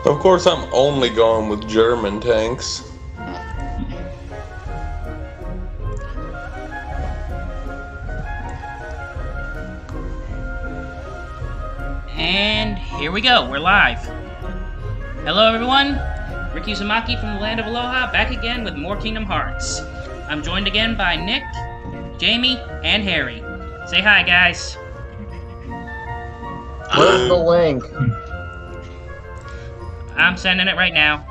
Of course, I'm only going with German tanks. And here we go, we're live. Hello everyone, Ricky Uzumaki from the land of Aloha, back again with more Kingdom Hearts. I'm joined again by Nick, Jamie, and Harry. Say hi, guys. Where's the link? I'm sending it right now.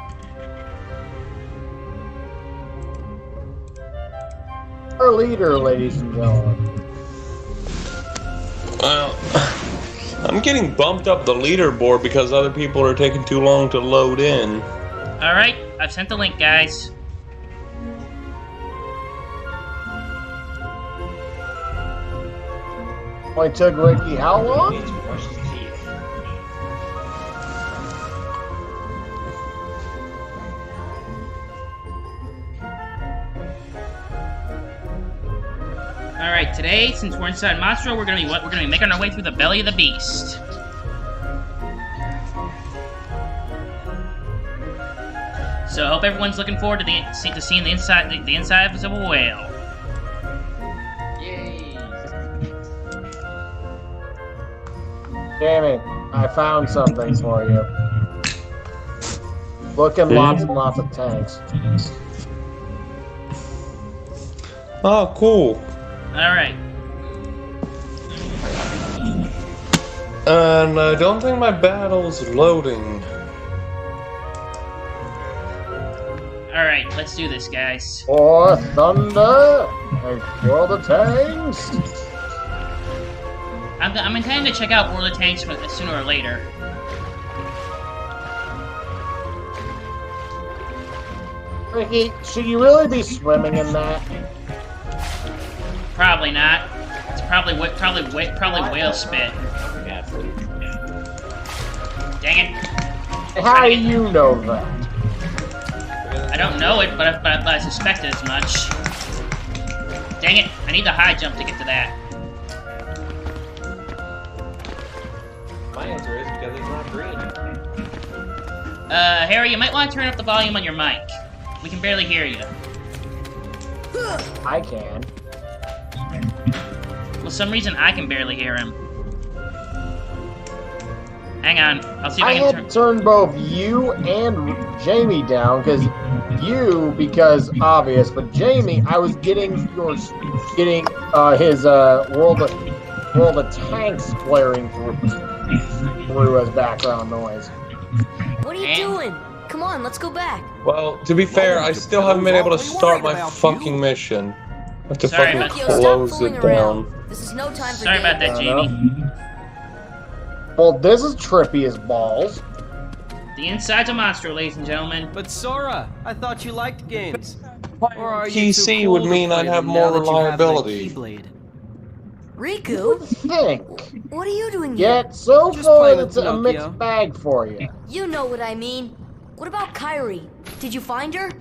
Our leader, ladies and gentlemen. Well, I'm getting bumped up the leaderboard because other people are taking too long to load in. Alright, I've sent the link, guys. Only took Ricky how long? Alright, today, since we're inside Monstro, we're gonna be making our way through the belly of the beast. So I hope everyone's looking forward to seeing the inside of a whale. Yay! Jamie, I found something for you. Look at lots and lots of tanks. Oh, cool. Alright. And I don't think my battle's loading. Alright, let's do this, guys. For thunder and for the tanks. I'm intending to check out World of Tanks sooner or later. Ricky, should you really be swimming in that? Probably not. It's probably whale spit. Dang it! How do you know that? I don't know it, but I suspected as much. Dang it! I need the high jump to get to that. My answer is because it's not green. Harry, you might want to turn up the volume on your mic. We can barely hear you. I can. For some reason, I can barely hear him. Hang on, I'll see if I I can had to turn both you and Jamie down, because obvious, but Jamie, I was getting his World of Tanks blaring through as background noise. What are you doing? Come on, let's go back. Well, to be fair, I still haven't been able to start my fucking mission. I have to Sorry fucking about- close it down. This is no time for Sorry about that, Jamie. Well, this is trippy as balls. The inside's a monster, ladies and gentlemen. But Sora, I thought you liked games. Or are you PC too would cool to mean play I'd have them more now that you have the reliability. Keyblade? Riku, Think. what are you doing here? Yet so Just far playing with it's a Pinocchio. mixed bag for you. You know what I mean. What about Kairi? Did you find her?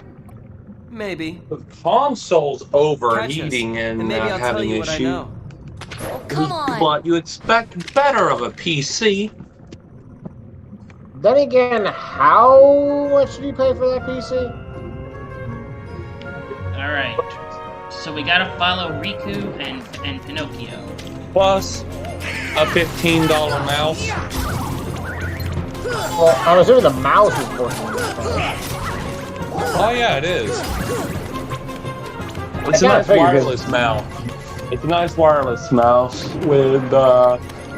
Maybe. The console's Catch us, overheating and maybe I'll tell having you what I issues. know. Oh, come on. But you expect better of a PC. Then again, how much do you pay for that PC? Alright. So we gotta follow Riku and Pinocchio. Plus a $15 mouse. Well, I'm assuming the mouse is working this time. Oh yeah, it is. It's a kinda nice figured wireless mouse. It's a nice wireless mouse with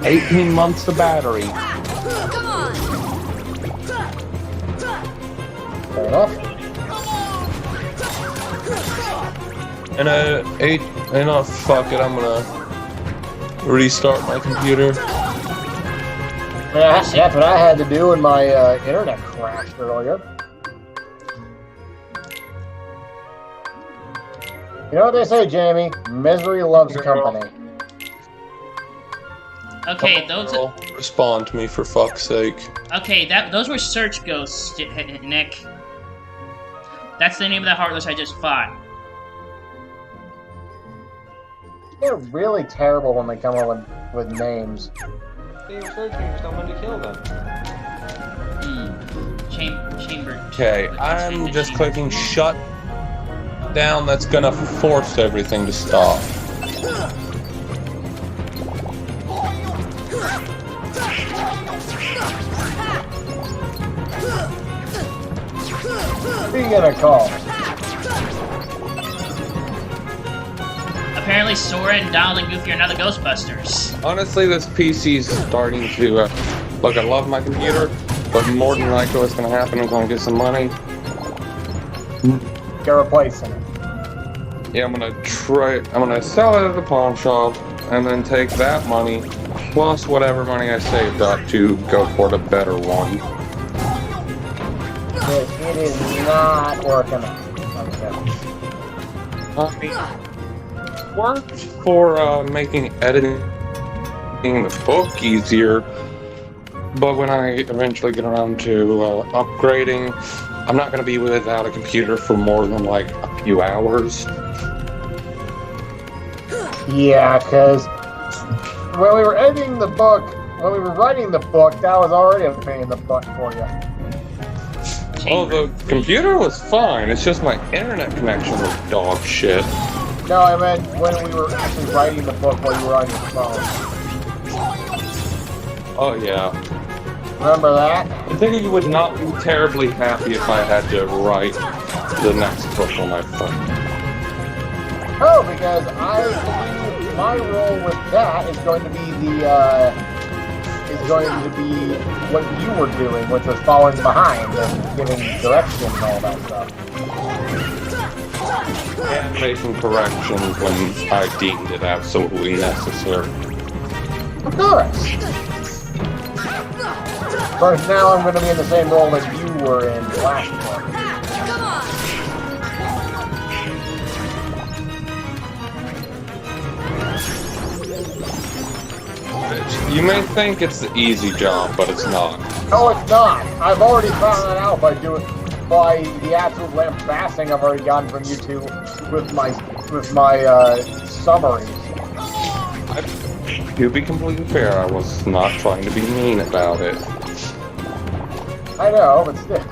18 months of battery. Come on. Fair enough. And fuck it, I'm gonna restart my computer. Yeah, that's what I had to do when my internet crashed earlier. You know what they say, Jamie? Misery loves company. Okay, those. Girl, respond to me for fuck's sake. Okay, those were search ghosts, Nick. That's the name of that Heartless I just fought. They're really terrible when they come up with names. They were searching for someone to kill them. Okay, I'm just clicking shut down. That's gonna force everything to stop. Who are you gonna call? Apparently Sora and Donald and Goofy are now the Ghostbusters. Honestly, this PC's starting to, look, I love my computer, but more than likely what's gonna happen is I'm gonna get some money. You're replacing it. Yeah, I'm gonna sell it at the pawn shop, and then take that money, plus whatever money I saved up to go for the better one. It is not working out. Okay. Worked for making editing the book easier, but when I eventually get around to upgrading, I'm not going to be without a computer for more than like a few hours. Yeah, because when we were editing the book, when we were writing the book, that was already a pain in the butt for you. Oh, the computer was fine. It's just my internet connection was dog shit. No, I meant when we were actually writing the book while you were on your phone. Oh, yeah. Remember that? I think you would not be terribly happy if I had to write the next book on my phone. Oh, because I believe my role with that is going to be what you were doing, which was following behind and giving direction and all that stuff. And making corrections when I deemed it absolutely necessary. Of course. Of course, now I'm going to be in the same role that you were in last book. You may think it's the easy job, but it's not. No, it's not. I've already found that out by the absolute lambasting I've already gotten from you two with my summaries. To be completely fair, I was not trying to be mean about it. I know, but still,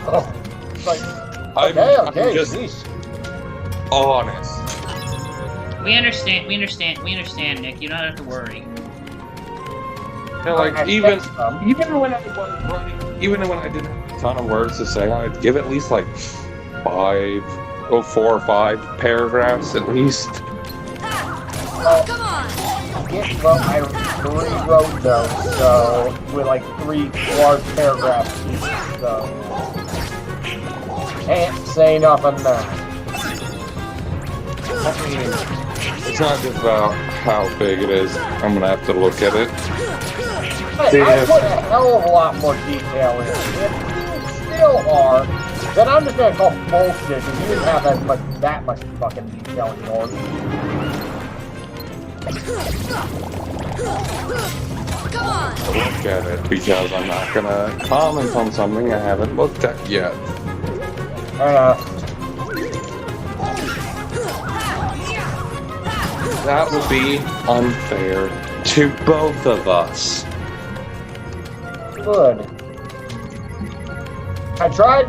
it's like, okay, I'm just sheesh. honest. We understand, Nick. You don't have to worry. Yeah, like even when I was running, even when I didn't have a ton of words to say, I'd give at least like 4 or 5 paragraphs at least. Come on! Yeah, well, I rewrote those, so with like 3 large paragraphs each, so can't say nothing there. I mean, it's not just about how big it is. I'm gonna have to look at it. Hey, I put a hell of a lot more detail in it. If you still are, then I'm just gonna call bullshit because you didn't have that much fucking detail in yours. Come on! Look at it because I'm not gonna comment on something I haven't looked at yet. That would be unfair to both of us. Good. I tried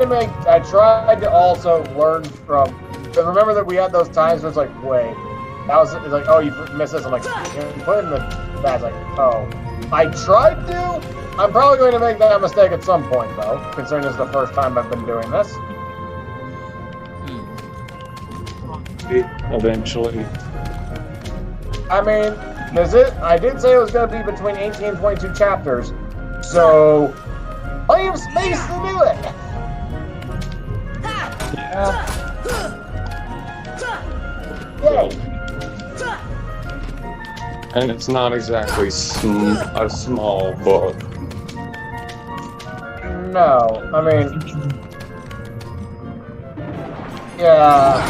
to also learn from, because remember that we had those times where it's like, wait, it's like, oh, you missed this. I'm like, you put in the badge, like, oh. I tried to. I'm probably going to make that mistake at some point, though, considering this is the first time I've been doing this. Eventually. I mean, I did say it was going to be between 18 and 22 chapters, so plenty of space to do it. Yeah. Yay. And it's not exactly a small book. No, I mean, yeah.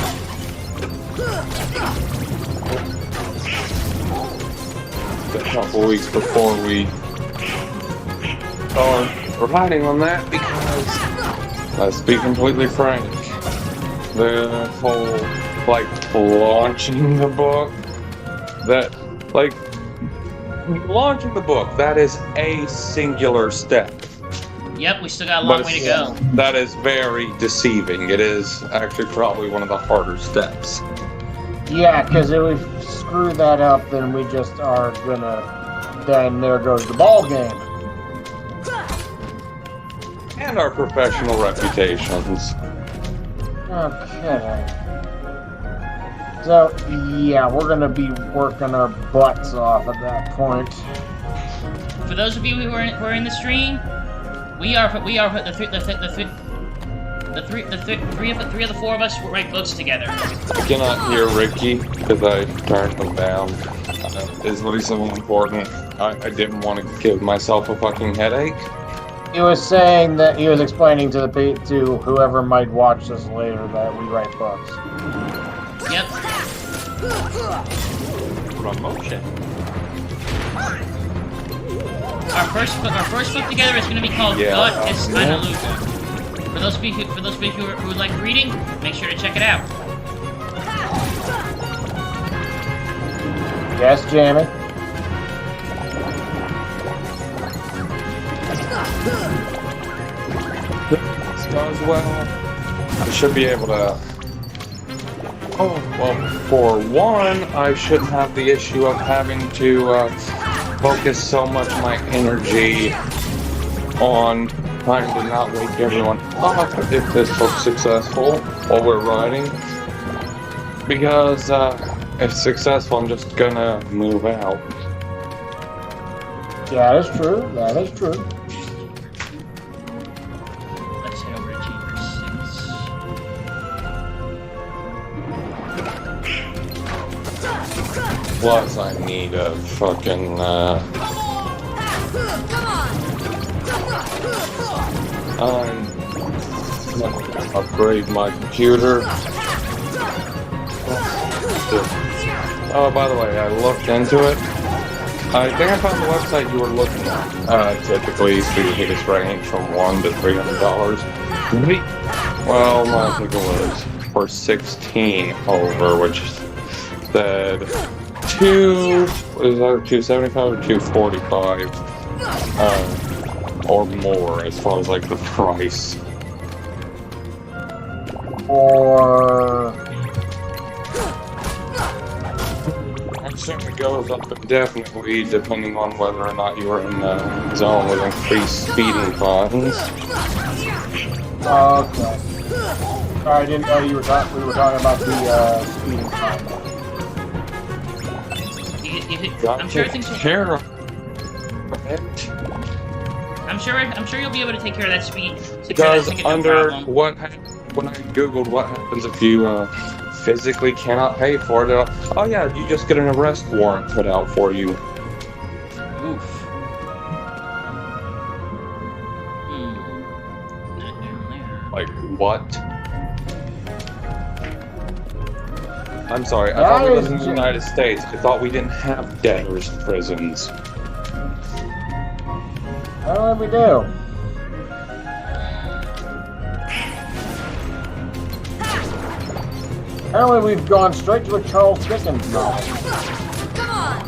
A couple weeks before we start writing on that, because let's be completely frank, the whole launching the book, launching the book, that is a singular step. Yep, we still got a long way to go. That is very deceiving. It is actually probably one of the harder steps. Yeah, because if we screw that up, then we just are gonna. Then there goes the ball game. And our professional reputations. Okay. So yeah, we're gonna be working our butts off at that point. For those of you who are in the stream, we are the three of the four of us write books together. I cannot hear Ricky because I turned them down. Is really so important. I didn't want to give myself a fucking headache. He was saying that he was explaining to whoever might watch this later that we write books. Yep. Promotion. Our first book together is going to be called God is Analuga. For those of you who like reading, make sure to check it out. Yes, Jamie. This goes well. I should be able to. Oh well, for one, I shouldn't have the issue of having to focus so much of my energy on trying to not wake everyone up if this book's successful while we're writing. Because if successful, I'm just gonna move out. Yeah, that is true. That is true. Let's head over to Chamber 6. Plus, I need a fucking I'm gonna upgrade my computer. Oh, by the way, I looked into it. I think I found the website you were looking at. Typically, speakers range from $100 to $300. Well, I think it was for 16 over, which said $275 or $245 or more as far as like the price. Or It certainly goes up indefinitely depending on whether or not you are in the zone with increased speeding fines. okay. I didn't know we were talking about the speeding fine. I'm sure things will. Care of it. I'm sure you'll be able to take care of that speed. Because under when I googled what happens if you physically cannot pay for it, oh yeah, you just get an arrest warrant put out for you. Oof. Not down there. Like what? I'm sorry, I thought we lived in the United States. I thought we didn't have debtors' prisons. Oh, we do. Apparently we've gone straight to a Charles Dickens novel. Come on!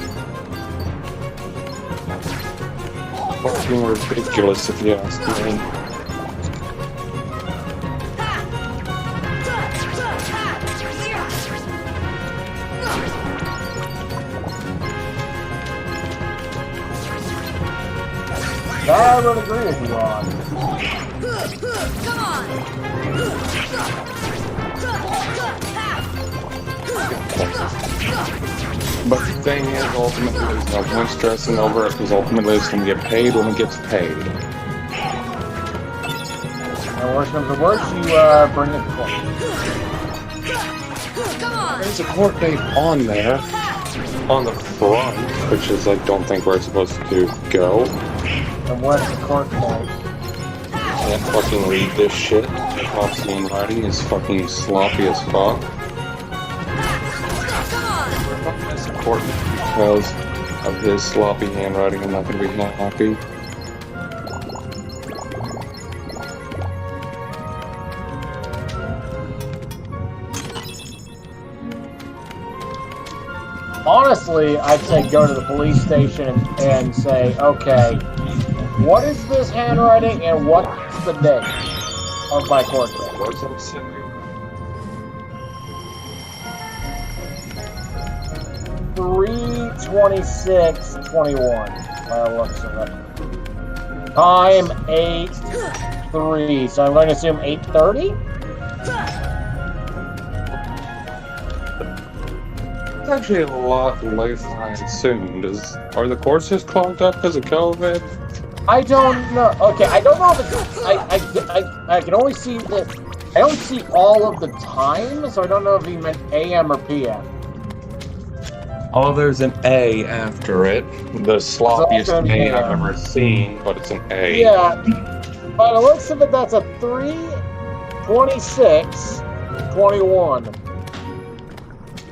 Fucking ridiculous if you ask me. That I would agree with you on. Come on! But the thing is, ultimately, there's no point stressing over it because ultimately it's going to get paid when it gets paid. And worse comes to worse, you bring it to court. Come on! There's a court date on there, on the front, which is like, don't think we're supposed to go. And what's the court date? Can't fucking read this shit. Prophecy in writing is fucking sloppy as fuck. That's important because of his sloppy handwriting. I'm not going to be happy. Honestly, I'd say go to the police station and say, okay, What is this handwriting and what's the date of my court date? What's up, silly? 3/26/21. Looks of it. Time 8:03. So I'm going to assume 8:30. It's actually a lot later than I assumed. Are the courses clogged up because of COVID? I don't know. Okay, I don't know if it's. I can only see that. I don't see all of the time, so I don't know if he meant AM or PM. Oh, there's an A after it. The sloppiest So A I've ever seen, but it's an A. Yeah, by the looks of it, that's a 3/26/21.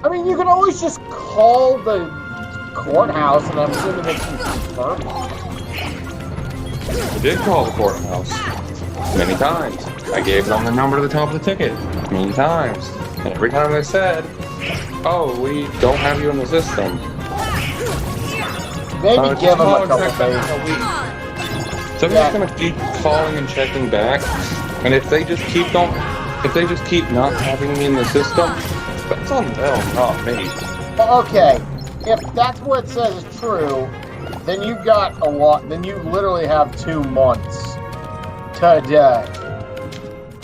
I mean, you can always just call the courthouse, and I'm assuming it's confirmed. I did call the courthouse many times. I gave them the number to the top of the ticket many times. And every time they said, oh, we don't have you in the system. Maybe give them a couple check back days. in a week. So I'm just gonna keep calling and checking back. And if they just keep not having me in the system, that's on them, not me. Okay, if that's what it says is true, then you've got a lot. Then you literally have 2 months today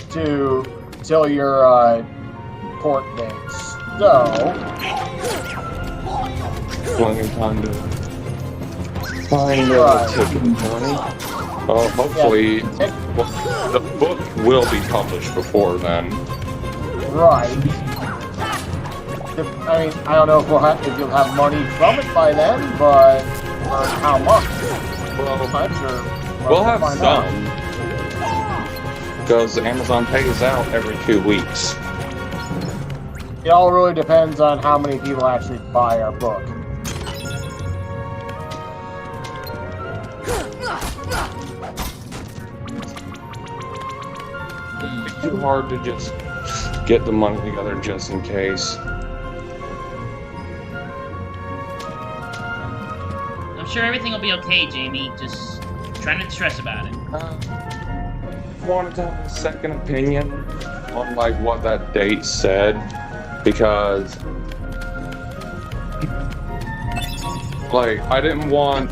till your court dates. So Plenty of time to find a ticket, money. Hopefully, the book will be published before then. right. I mean, I don't know if you'll have money from it by then, but or how much? Well, Much or we'll have find some. out. Because Amazon pays out every 2 weeks. It all really depends on how many people actually buy our book. It's too hard to just get the money together just in case. I'm sure everything will be okay, Jamie. Just try not to stress about it. Wanted to have a second opinion on like what that date said, because like I didn't want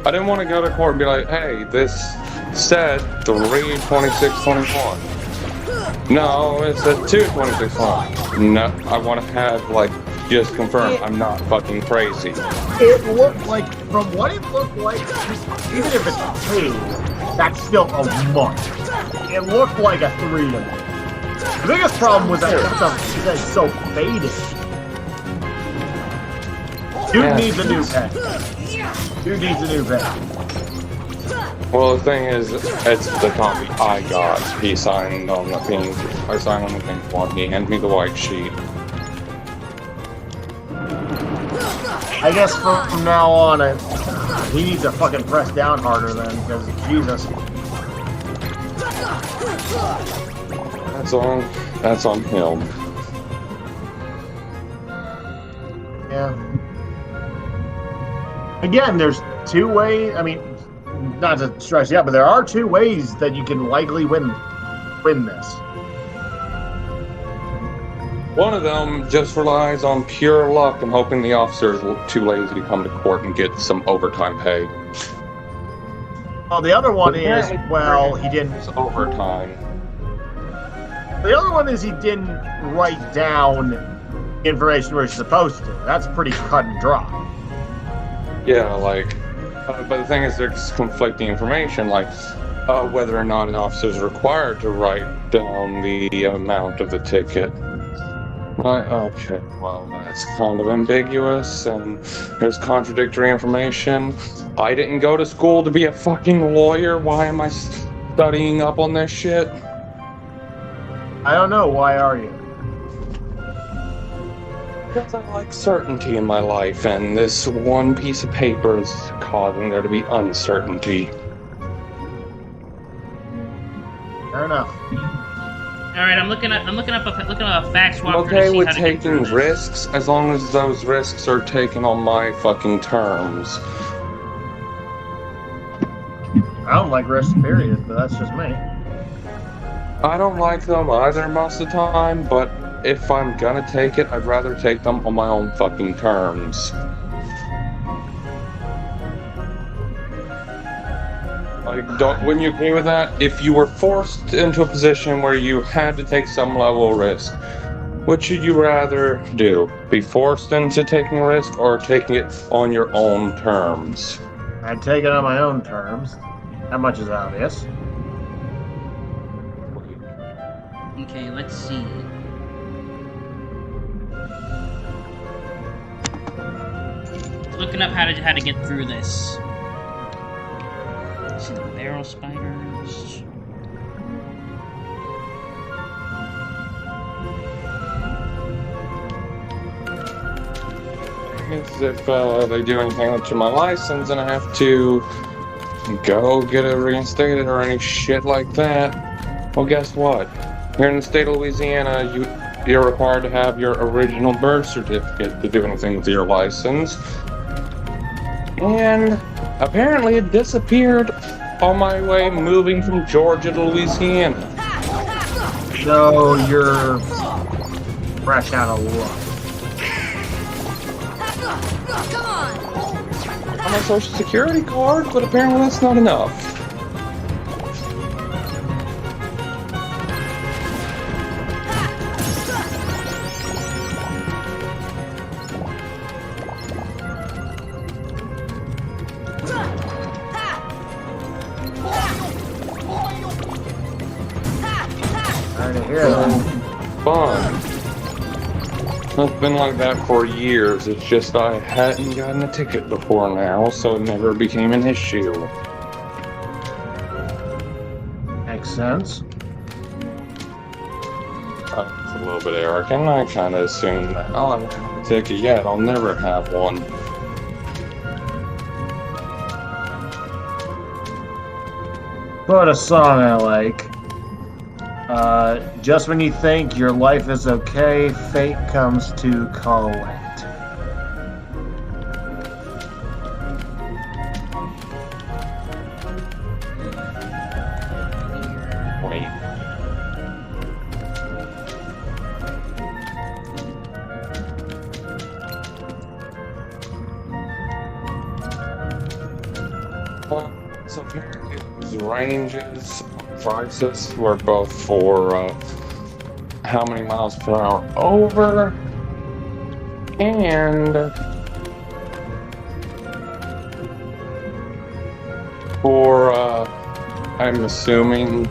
to go to court and be like, hey, this said 3/26/21. No, it said 2/26/21. No, I want to have like just confirm I'm not fucking crazy. It looked like, from what it looked like, even if it's 2, that's still a month. It looked like a 3 to me. The biggest problem was that it's so faded. Dude needs a new pen. Dude needs a new pen. Well, the thing is, it's the copy I got. He signed on the pink. I signed on the pink one. He handed me the white sheet. I guess from now on, he needs to fucking press down harder then, because Jesus. That's on him. Yeah. Again, there's 2 ways. I mean, not to stress you out, but there are 2 ways that you can likely win this. One of them just relies on pure luck and hoping the officer is too lazy to come to court and get some overtime pay. Well, the other one is, well, he didn't. It's overtime. The other one is he didn't write down information where he's supposed to. That's pretty cut and dry. Yeah, like, but the thing is, there's conflicting information, like whether or not an officer is required to write down the amount of the ticket. Right, okay, well, that's kind of ambiguous, and there's contradictory information. I didn't go to school to be a fucking lawyer. Why am I studying up on this shit? I don't know. Why are you? Because I like certainty in my life, and this one piece of paper is causing there to be uncertainty. Fair enough. All right, I'm looking up a fax swap. I'm okay with taking risks as long as those risks are taken on my fucking terms. like risks, period, but that's just me. I don't like them either most of the time, but if I'm gonna take it, I'd rather take them on my own fucking terms. Like, wouldn't you agree with that? If you were forced into a position where you had to take some level of risk, what should you rather do? Be forced into taking a risk or taking it on your own terms? I'd take it on my own terms. That much is obvious. Okay, let's see. Looking up how to get through this. Let's see the barrel spiders. If they do anything to my license and I have to go get it reinstated or any shit like that, well, guess what? Here in the state of Louisiana, you're required to have your original birth certificate to do anything with your license. And apparently it disappeared on my way moving from Georgia to Louisiana. So you're fresh out of luck. Come on! On my social security card, but apparently that's not enough. Sorry to hear that. Fun. It's been like that for years. It's just I hadn't gotten a ticket before now, so it never became an issue. Makes sense. It's a little bit arrogant. I kind of assumed that, oh, I don't have a ticket yet. I'll never have one. But a song I like. Just when you think your life is okay, fate comes to call it. Wait. So apparently these ranges, prices were both for how many miles per hour over and for I'm assuming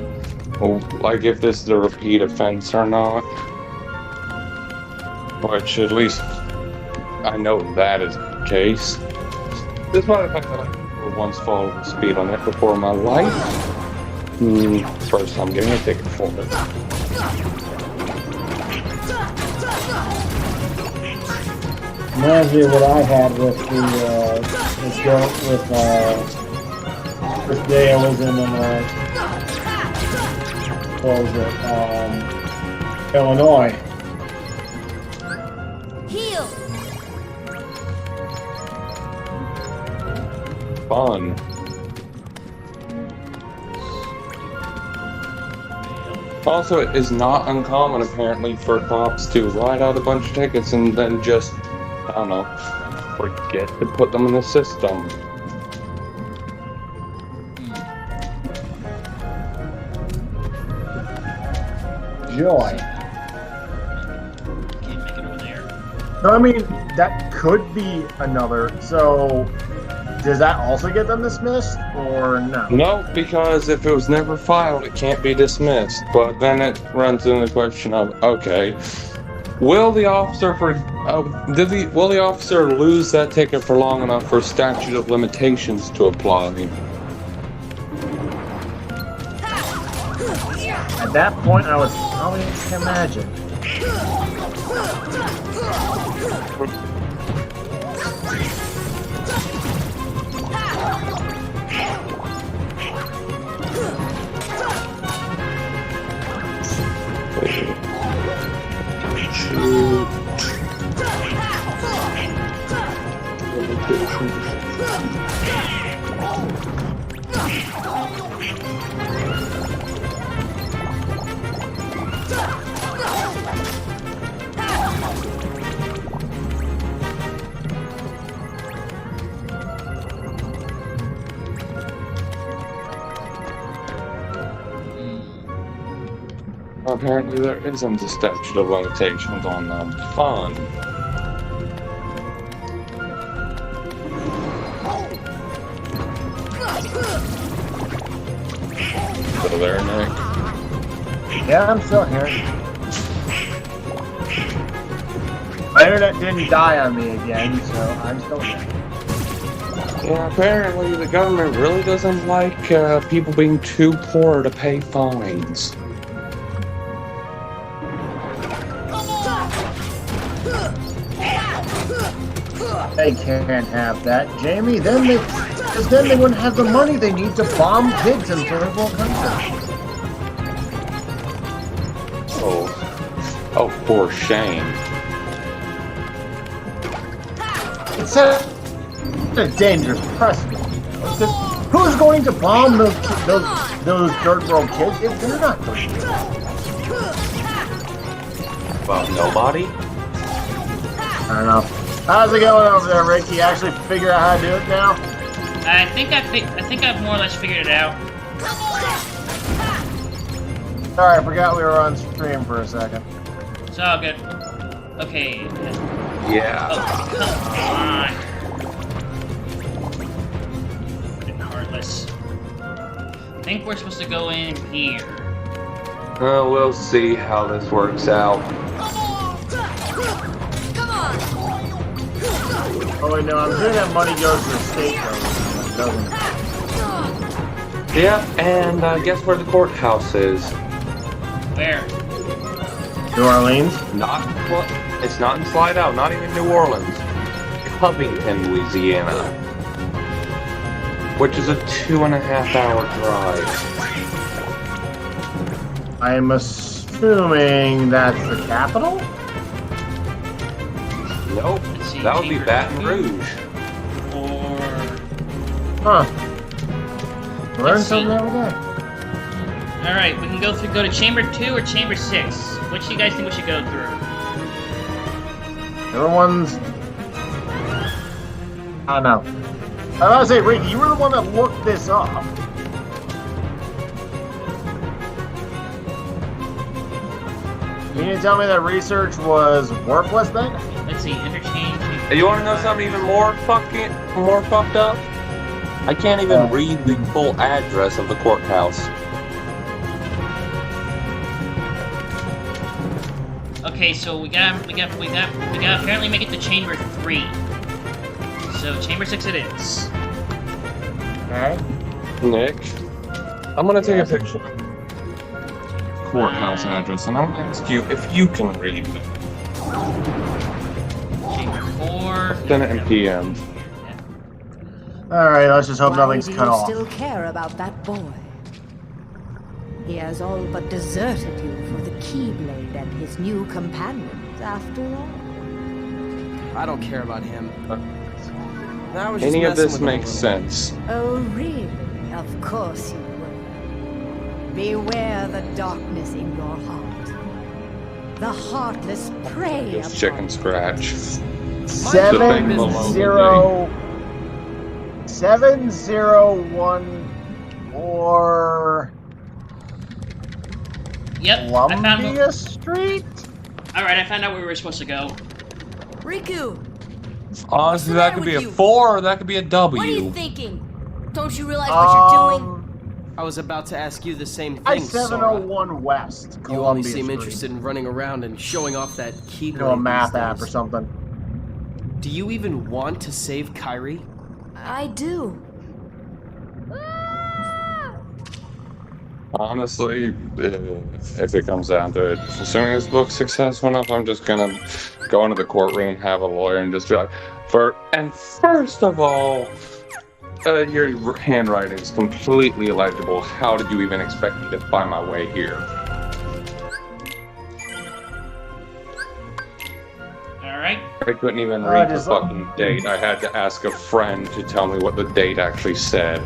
like if this is a repeat offense or not, which at least I know that is the case. Despite the fact that I once followed the speed limit before in my life. First time getting a ticket for it. Reminds me of what I had with first day I was in what was it, Illinois. Heal! Fun. Also, it is not uncommon, apparently, for cops to write out a bunch of tickets and then just, I don't know, forget to put them in the system. Joy. Can't make it over there. No, I mean, that could be another. So, does that also get them dismissed, or no? No, because if it was never filed, it can't be dismissed. But then it runs into the question of, okay, will the officer will the officer lose that ticket for long enough for statute of limitations to apply? At that point, I would probably imagine. Apparently there isn't a statute of limitations on fun. Still there, Nick? Yeah, I'm still here. My internet didn't die on me again, so I'm still here. Yeah, apparently the government really doesn't like people being too poor to pay fines. They can't have that, Jamie. Because then they wouldn't have the money they need to bomb kids in third world countries. Oh, poor Shane. It's a dangerous precedent. Who's going to bomb those third world kids if they're not third world? Well, nobody? I don't know. How's it going over there, Rick? You actually figure out how to do it now? I think I've more or less figured it out. Sorry, I forgot we were on stream for a second. It's all good. Okay. Yeah. Oh, come on. Heartless. I think we're supposed to go in here. We'll see how this works out. Oh wait, no, I'm sure that money goes to the state government, doesn't it? Yeah, and guess where the courthouse is? Where? New Orleans? It's not in Slidell, not even New Orleans. Covington, Louisiana. Which is a 2.5-hour drive. I'm assuming that's the capital? Nope, that would be Baton Rouge. Or... Huh. Learn Let's something see. every day. Alright, we can go to Chamber 2 or Chamber 6. Which do you guys think we should go through? Everyone's... I don't know. I was gonna say, Rick, you were the one that looked this up. You need to tell me that research was worthless then? Let's see, interchange... Hey, you want to know something even more fucked up? I can't even read the full address of the courthouse. Okay, so we got apparently make it to Chamber 3. So Chamber 6 it is. Okay. Nick, I'm gonna take a picture. Courthouse address, and I'm gonna ask you if you can read it. Chamber 4. Senate and PM. Alright, let's just hope nothing's Why do cut you off. still care about that boy? He has all but deserted you for the Keyblade and his new companions, after all. I don't care about him. I was just Any of messing this with him a makes little. sense. Oh, really? Of course you will. Beware the darkness in your heart. The heartless prey Just upon chicken scratch. 701 Yep, I found Columbia Street? Alright, I found out where we were supposed to go. Riku, Honestly, that could be a with you? 4 or that could be a W. what are you thinking? Don't you realize what you're doing? I was about to ask you the same thing, I-701 Sora. West, You only Columbia seem Street. interested in running around and showing off that Keyblade. You know, a math these app or days. something. Do you even want to save Kyrie? I do. Honestly, if it comes down to it, assuming this book's successful enough, I'm just gonna go into the courtroom, have a lawyer, and just be like, first of all, your handwriting is completely illegible. How did you even expect me to find my way here? Alright. I couldn't even read the just- fucking date. I had to ask a friend to tell me what the date actually said.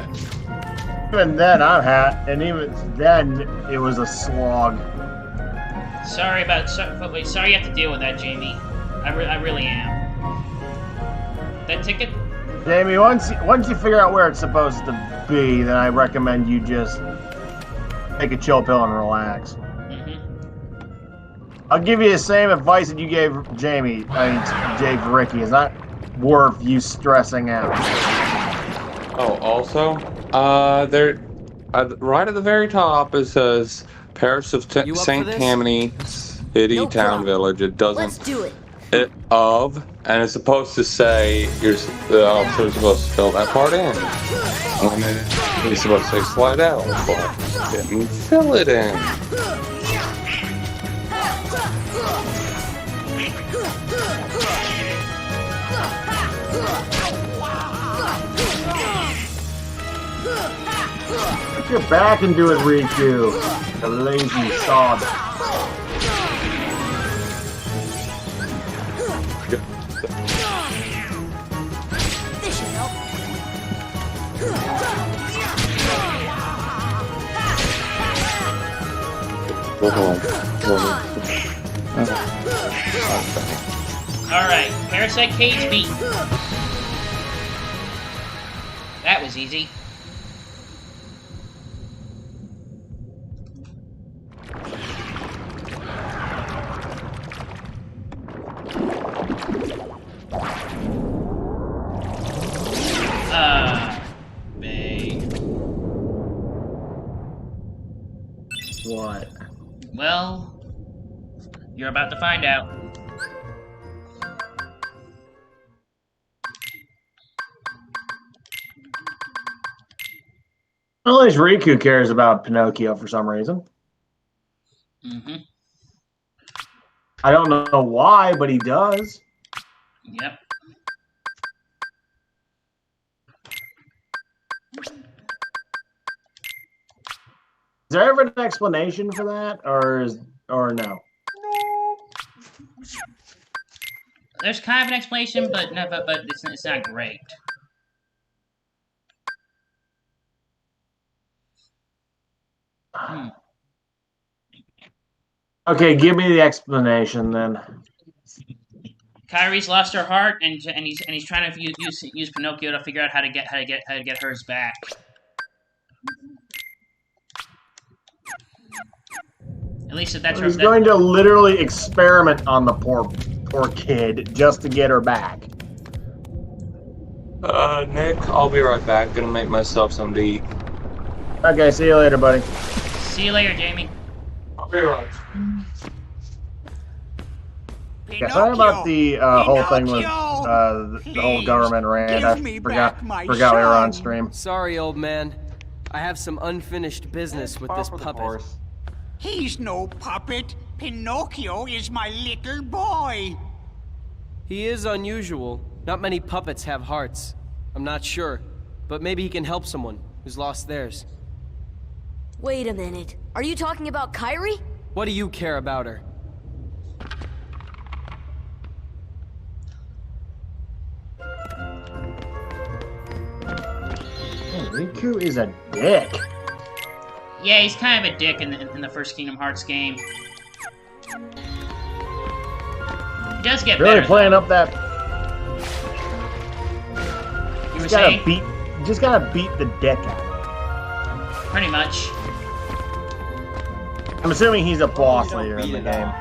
Even then, and even then, it was a slog. Sorry you have to deal with that, Jamie. I really am. That ticket? Jamie, once you figure out where it's supposed to be, then I recommend you just take a chill pill and relax. I'll give you the same advice that you gave Jamie. Gave Ricky. It's not worth you stressing out. Oh, also, there, right at the very top, it says Parish of You up St. for this? Tammany City, No Town, problem. Village. It doesn't. Let's do it. And it's supposed to say the officer's supposed to fill that part in. And then he's supposed to say slide out, but didn't fill it in. Put your back into it, Riku. The lazy sod. This should help. Alright, Parasite Cage beat. That was easy. Babe. What? Well, you're about to find out. At least Riku cares about Pinocchio for some reason. Mm-hmm. I don't know why, but he does. Yep. Is there ever an explanation for that, or no? There's kind of an explanation, but no, but it's not great. Okay, give me the explanation then. Kyrie's lost her heart, and he's trying to use Pinocchio to figure out how to get hers back. At least that's He's going to literally experiment on the poor kid just to get her back. Nick, I'll be right back. Gonna make myself some to eat. Okay, see you later, buddy. See you later, Jamie. I'll be right. Yeah, sorry about the whole thing with the whole government rant. I forgot we were on stream. Sorry, old man. I have some unfinished business with this puppet. He's no puppet. Pinocchio is my little boy. He is unusual. Not many puppets have hearts. I'm not sure, but maybe he can help someone who's lost theirs. Wait a minute. Are you talking about Kyrie? What do you care about her? Riku is a dick. Yeah, he's kind of a dick in the first Kingdom Hearts game. He does get Really better. playing up that. You were saying? Just gotta beat the dick out of Pretty much. him. I'm assuming he's a boss leader in the game.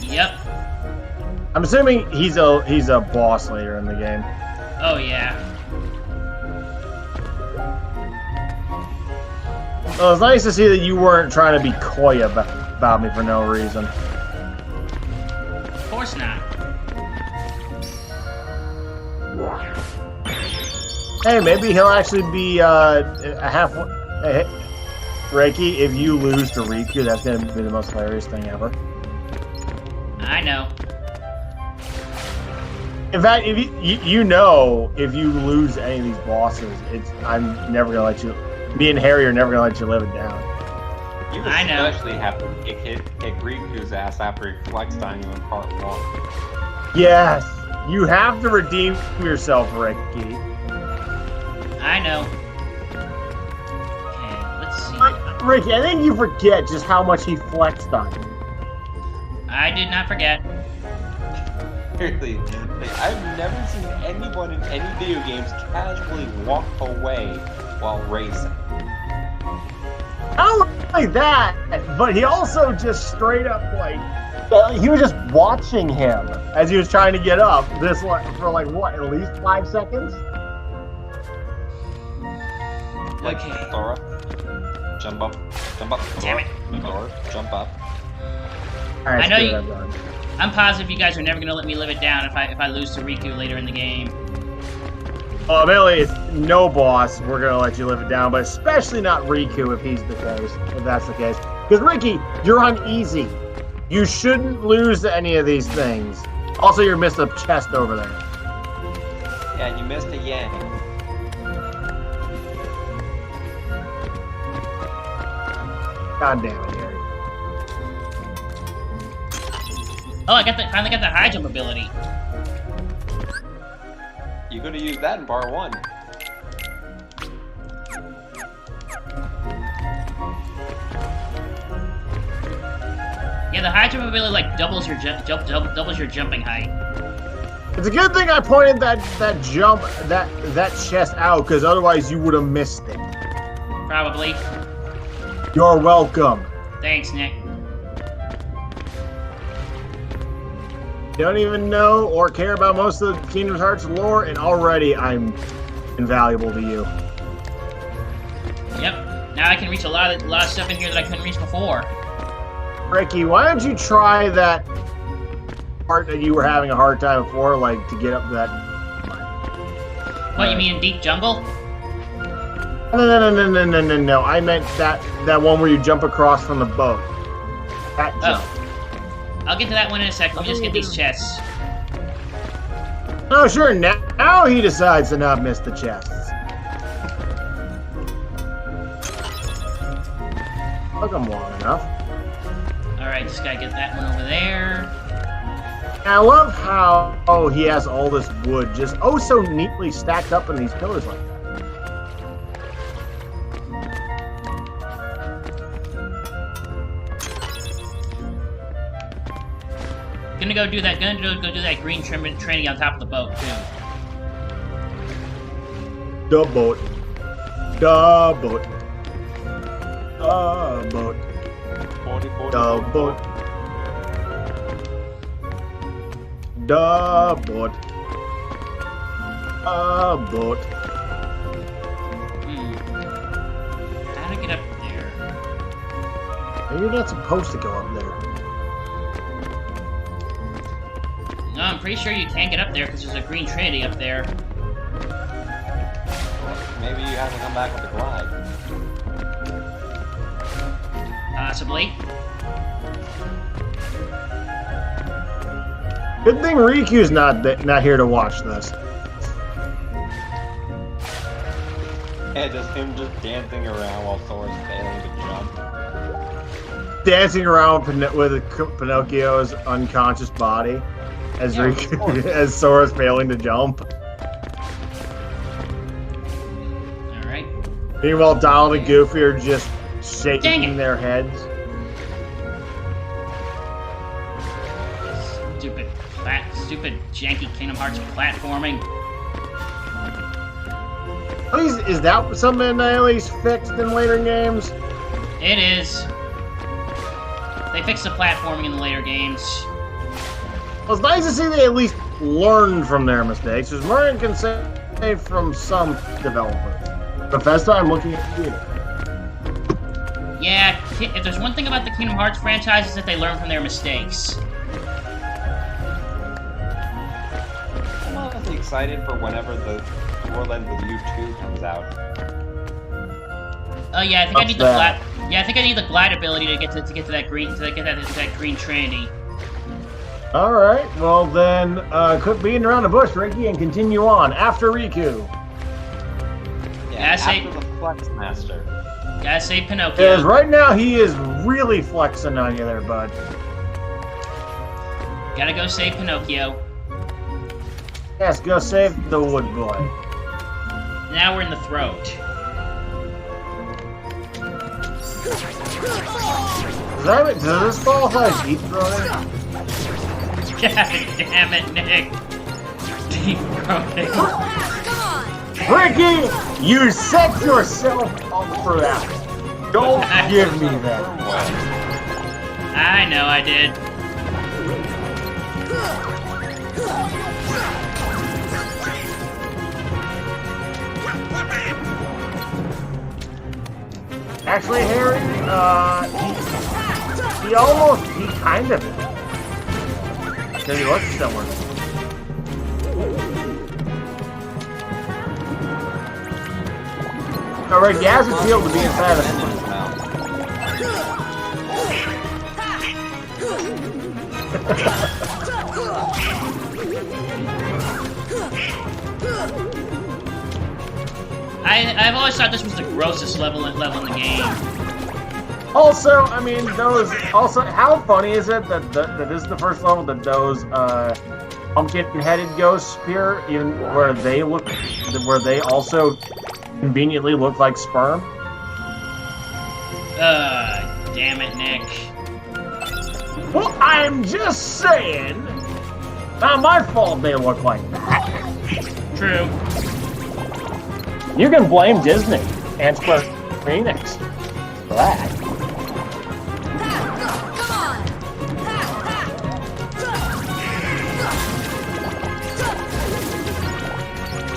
Yep. I'm assuming he's a boss leader in the game. Oh yeah. Well, it's nice to see that you weren't trying to be coy about me for no reason. Of course not. Hey, maybe he'll actually be a half. Reiki, if you lose to Riku, that's gonna be the most hilarious thing ever. I know. In fact, if you know, if you lose any of these bosses, I'm never gonna let you. Me and Harry are never gonna let you live it down. You I know. especially have to kick Riku's ass after he flexed on you in part 1. Yes, you have to redeem yourself, Ricky. I know. Okay, let's see. Ricky, I think you forget just how much he flexed on you. I did not forget. Seriously, I've never seen anyone in any video games casually walk away while racing. Not only that, but he also just straight up He was just watching him as he was trying to get up. This for like what? At least 5 seconds. Like Okay. Thora. Jump up. Jump up. Damn it. Thora. Jump up. All right, I know screw it, you- I'm done. I'm positive you guys are never gonna let me live it down if I lose to Riku later in the game. Oh, Billy, it's no boss. We're gonna let you live it down, but especially not Riku if he's the case. If that's the case, because Ricky, you're on easy. You shouldn't lose to any of these things. Also, you're missing a chest over there. Yeah, you missed a yang. God damn it, Gary. Oh, finally got the high jump ability. You could have used that in part 1. Yeah, the high jump ability like doubles your doubles your jumping height. It's a good thing I pointed that chest out, because otherwise you would have missed it. Probably. You're welcome. Thanks, Nick. Don't even know or care about most of the Kingdom Hearts lore, and already I'm invaluable to you. Yep. Now I can reach a lot of stuff in here that I couldn't reach before. Ricky, why don't you try that part that you were having a hard time before, like to get up that? What, you mean Deep Jungle? No. I meant that one where you jump across from the boat. That jump. Oh. I'll get to that one in a second. Let me just get these chests. Oh, sure. Now he decides to not miss the chests. Took him long enough. Alright, just gotta get that one over there. And I love how he has all this wood just so neatly stacked up in these pillars like that. Gonna go do that green training on top of the boat too. The boat. The boat. The boat. 40, 40, The 40, boat. The boat. The boat. How to get up there? Maybe you're not supposed to go up there. No, I'm pretty sure you can't get up there because there's a green trinity up there. Maybe you have to come back with a glide. Possibly. Good thing Riku's not here to watch this. Yeah, just him just dancing around while Sora's failing to jump. Dancing around with Pinocchio's unconscious body as Yeah, Riku, as Sora's failing to jump. Alright. Meanwhile, Donald and Goofy are just Dang shaking it. their heads. Stupid janky Kingdom Hearts platforming. At least, is that something they at least fixed in later games? It is. They fixed the platforming in the later games. Well, it's nice to see they at least learned from their mistakes, because Murray can say from some developers. Bethesda, I'm looking at you. Yeah, if there's one thing about the Kingdom Hearts franchise is that they learn from their mistakes. I'm honestly excited for whenever the Borderlands with You 2 comes out. Oh yeah, I think What's I need that? the glide. Yeah, I think I need the glide ability to get to that green that green trinity. All right, well then, quit beating around the bush, Ricky, and continue on after Riku. Yeah, Yeah, I say- after the Flex Master. Gotta save Pinocchio. Because right now he is really flexing on you there, bud. Gotta go save Pinocchio. Yes, go save the wood boy. Now we're in the throat. Does this qualify as deep throating? God damn it, Nick. Deep throating. Ricky, you set yourself up for that. Don't give me that. I know I did. Actually, Harry, he kind of is. Because he looks similar. Alright, he has a shield to be inside of him. I've always thought this was the grossest level in the game. Also, I mean, those. Also, how funny is it that that this is the first level that those pumpkin-headed ghosts appear, even where they also conveniently look like sperm? Damn it, Nick. Well, I'm just saying. Not my fault they look like that. True. You can blame Disney and Square Enix for that.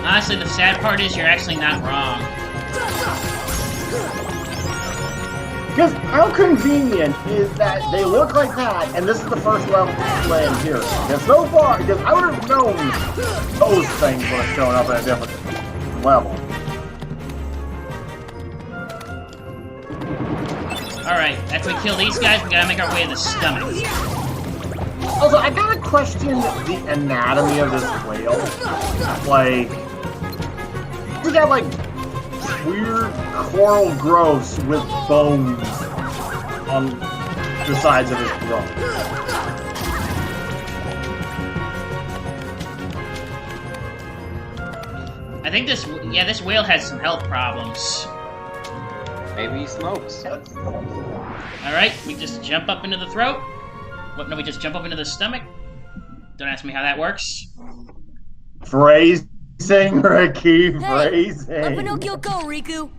Honestly, the sad part is you're actually not wrong. Because how convenient is that they look like that, and this is the first level land here. And so far, because I would have known those things would have shown up at a different level. Alright, after we kill these guys, we gotta make our way to the stomach. Also, I gotta question the anatomy of this whale. Like, we got like weird coral growths with bones on the sides of his throat. I think this whale has some health problems. Maybe he smokes. Alright, we just jump up into the throat. What, no, we just jump up into the stomach? Don't ask me how that works. Phrasing, Ricky, Let phrasing. Pinocchio go, Riku.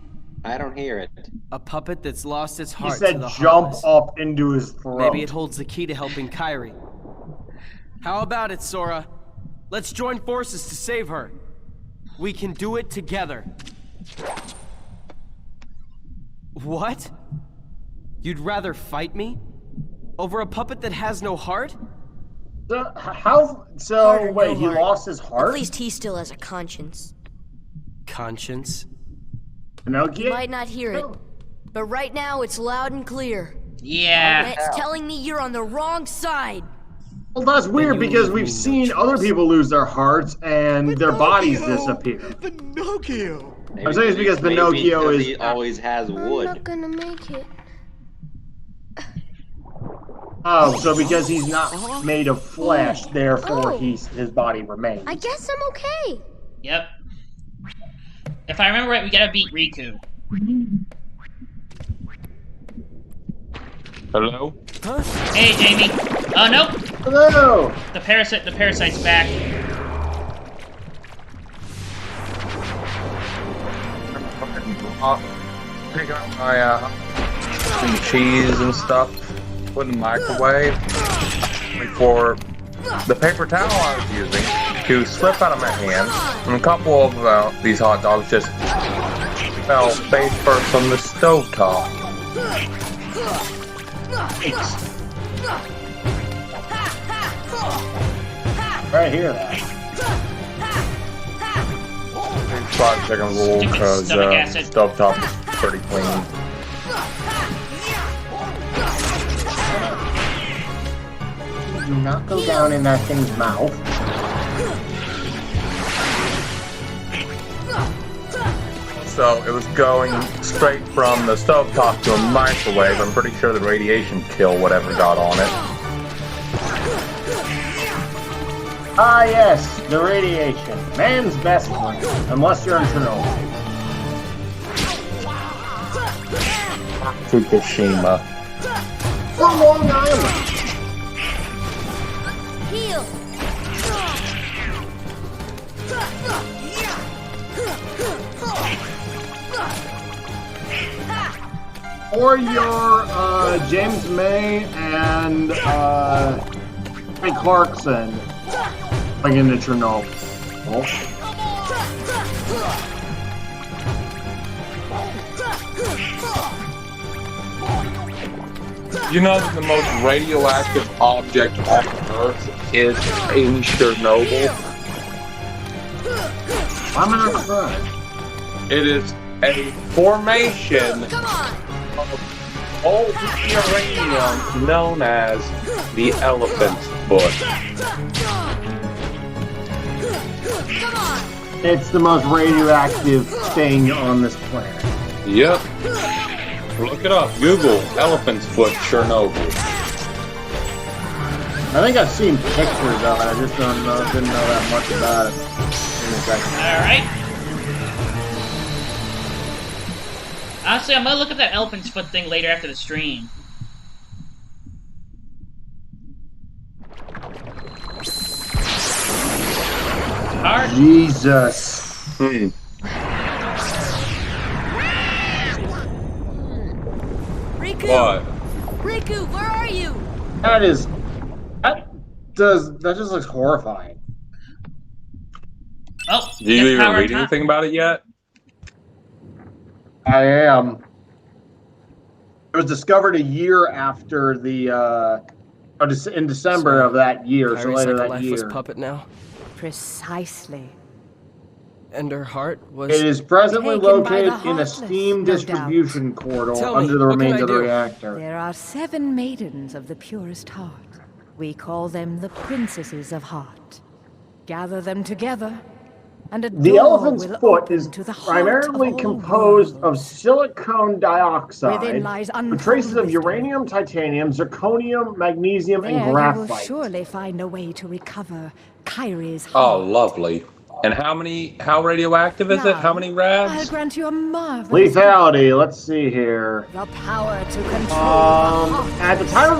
I don't hear it. A puppet that's lost its He heart to said the jump Heartless. up into his throat. Maybe it holds the key to helping Kairi. How about it, Sora? Let's join forces to save her. We can do it together. What? You'd rather fight me? Over a puppet that has no heart? So, Heart or wait, no he heart. lost his heart? At least he still has a conscience. Conscience? Pinocchio? You might not hear it, but right now it's loud and clear. Yeah. And it's telling me you're on the wrong side. Well, that's weird because we've seen other people lose their hearts and their bodies disappear. Pinocchio! Maybe I'm saying it's because maybe Pinocchio because is- he always has I'm wood. not gonna make it. Oh, so because he's not made of flesh, therefore Oh. his body remains. I guess I'm okay. Yep. If I remember right, we gotta beat Riku. Hello? Huh? Hey, Jamie. Oh, nope. Hello! The parasite's back. Picking up my some cheese and stuff, put in the microwave before the paper towel I was using to slip out of my hand, and a couple of these hot dogs just fell face first on the stovetop. Right here. Fried chicken roll Stupid because stomach acid. stovetop is pretty clean. Do not go down in that thing's mouth. So it was going straight from the stovetop to a microwave. I'm pretty sure the radiation killed whatever got on it. Ah, yes, the radiation. Man's best friend, unless you're in Chernobyl. Fukushima. From Long Island. Heal. Or your James May and Hey Clarkson, bring into Chernobyl. You know that the most radioactive object on Earth is in Chernobyl? I'm gonna cry. It is a formation of old uranium known as the elephant's foot. It's the most radioactive thing on this planet. Yep. Look it up. Google elephant's foot Chernobyl. I think I've seen pictures of it. I just didn't know that much about it. Alright. Honestly, I'm gonna look at that elephant's foot thing later after the stream. Hard. Jesus. Riku! What? Riku, where are you? That just looks horrifying. Oh, Do you even read anything about it yet? I am. It was discovered a year after the in December of that year, so Kyrie's later like a that lifeless year. puppet now, Precisely. and her heart was. It is presently Taken by the located in a Heartless, steam no distribution corridor Tell me, under the what can remains I of the do? reactor. There are 7 maidens of the purest heart. We call them the princesses of heart. Gather them together, and a The door elephant's will foot open is to the heart primarily of all composed of worlds. silicon dioxide Within lies with traces of untold wisdom. uranium, titanium, zirconium, magnesium, and There you will graphite. surely find a way to recover Kyrie's Oh, heart. lovely. And how radioactive is it? How many I'll rads? grant you a marvelous Lethality, let's see here. the power to control the heart. At the time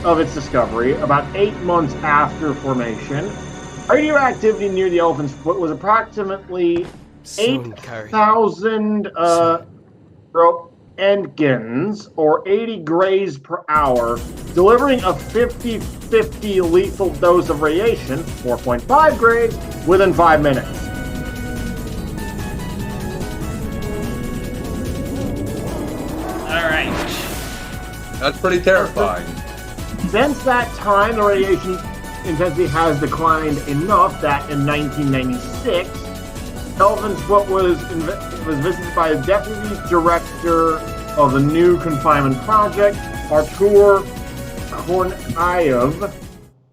of its discovery, about 8 months after formation, radioactivity near the elephant's foot was approximately Soon, Kyrie. 8,000 Entgens, or 80 grays per hour, delivering a 50-50 lethal dose of radiation, 4.5 grays, within 5 minutes. Alright. That's pretty terrifying. Since that time, the radiation intensity has declined enough that in 1996, Elephant's Foot was visited by the deputy director of the new confinement project, Artur Kornayev,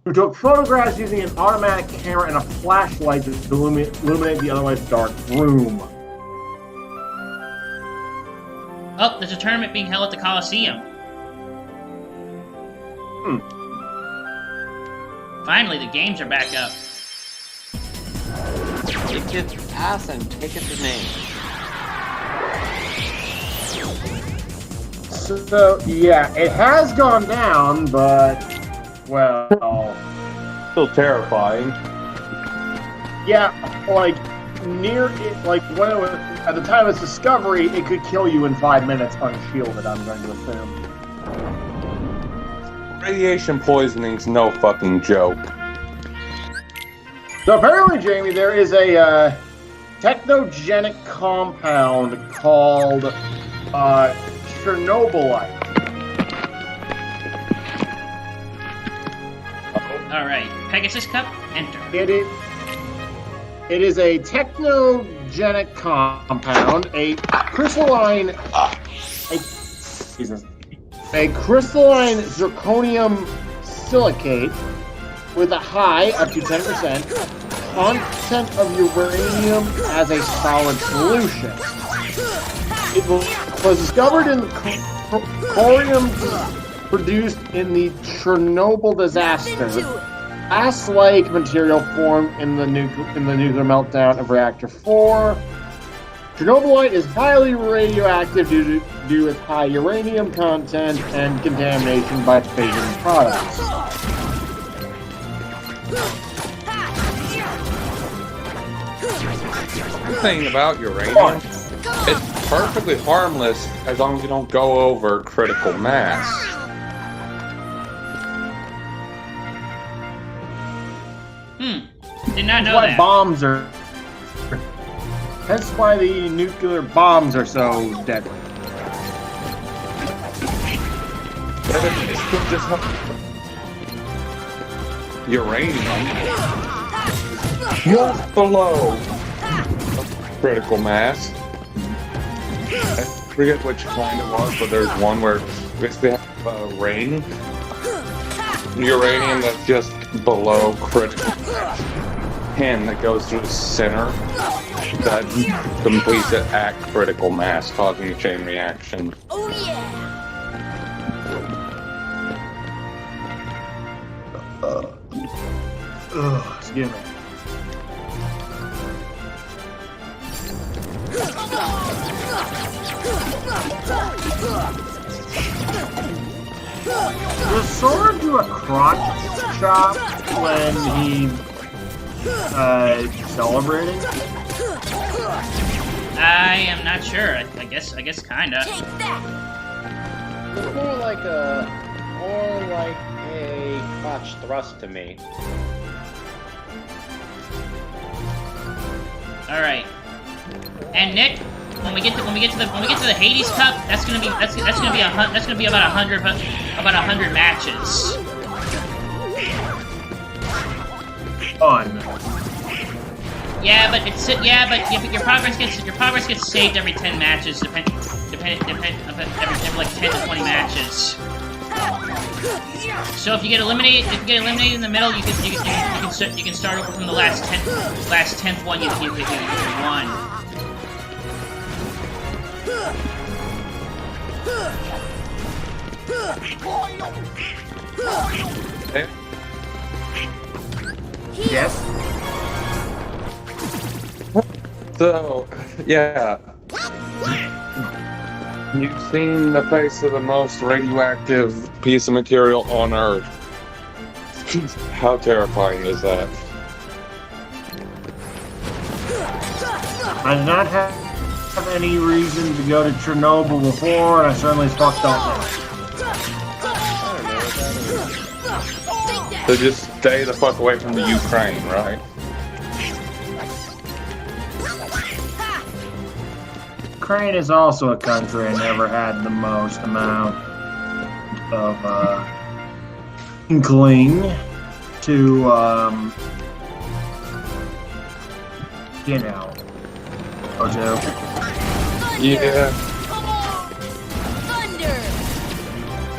who took photographs using an automatic camera and a flashlight to illuminate the otherwise dark room. Oh, there's a tournament being held at the Coliseum. Finally, the games are back up. Kick its ass and take its name. So, yeah, it has gone down, but, well... Still terrifying. Yeah, like, when it was, at the time of its discovery, it could kill you in 5 minutes unshielded, I'm going to assume. Radiation poisoning's no fucking joke. So apparently, Jamie, there is a technogenic compound called Chernobylite. Alright, Pegasus Cup, enter. It is a technogenic compound, a crystalline zirconium silicate with a high up to 10% content of uranium as a solid solution. It was discovered in corium produced in the Chernobyl disaster. Glass-like material formed in the nuclear meltdown of Reactor 4. Chernobylite is highly radioactive due to its high uranium content and contamination by fission products. The thing about uranium, it's perfectly harmless as long as you don't go over critical mass. Did not know Why that. bombs are. That's why the nuclear bombs are so deadly. It's just uranium just below critical mass. I forget which kind it was, but there's one where basically have a ring uranium that's just below critical mass. Pin that goes through the center that completes it at critical mass, causing a chain reaction. Oh yeah! Excuse me. Does Sora do a crotch chop when he's celebrating? I am not sure. I guess kinda. Take that! It's more like a crotch thrust to me. All right. And Nick, when we get to the Hades Cup, that's gonna be about 100 matches. Fun. Yeah, but your progress gets saved every 10 matches, every like 10 to 20 matches. So if you get eliminated in the middle, you can start over from the last 10th one you won. Okay. Yes. So, yeah. You've seen the face of the most radioactive piece of material on Earth. How terrifying is that? I did not have any reason to go to Chernobyl before, and I certainly fucked up now. So just stay the fuck away from the Ukraine, right? Ukraine is also a country I never had the most amount of inkling to, you know, go to. Yeah. Thunder!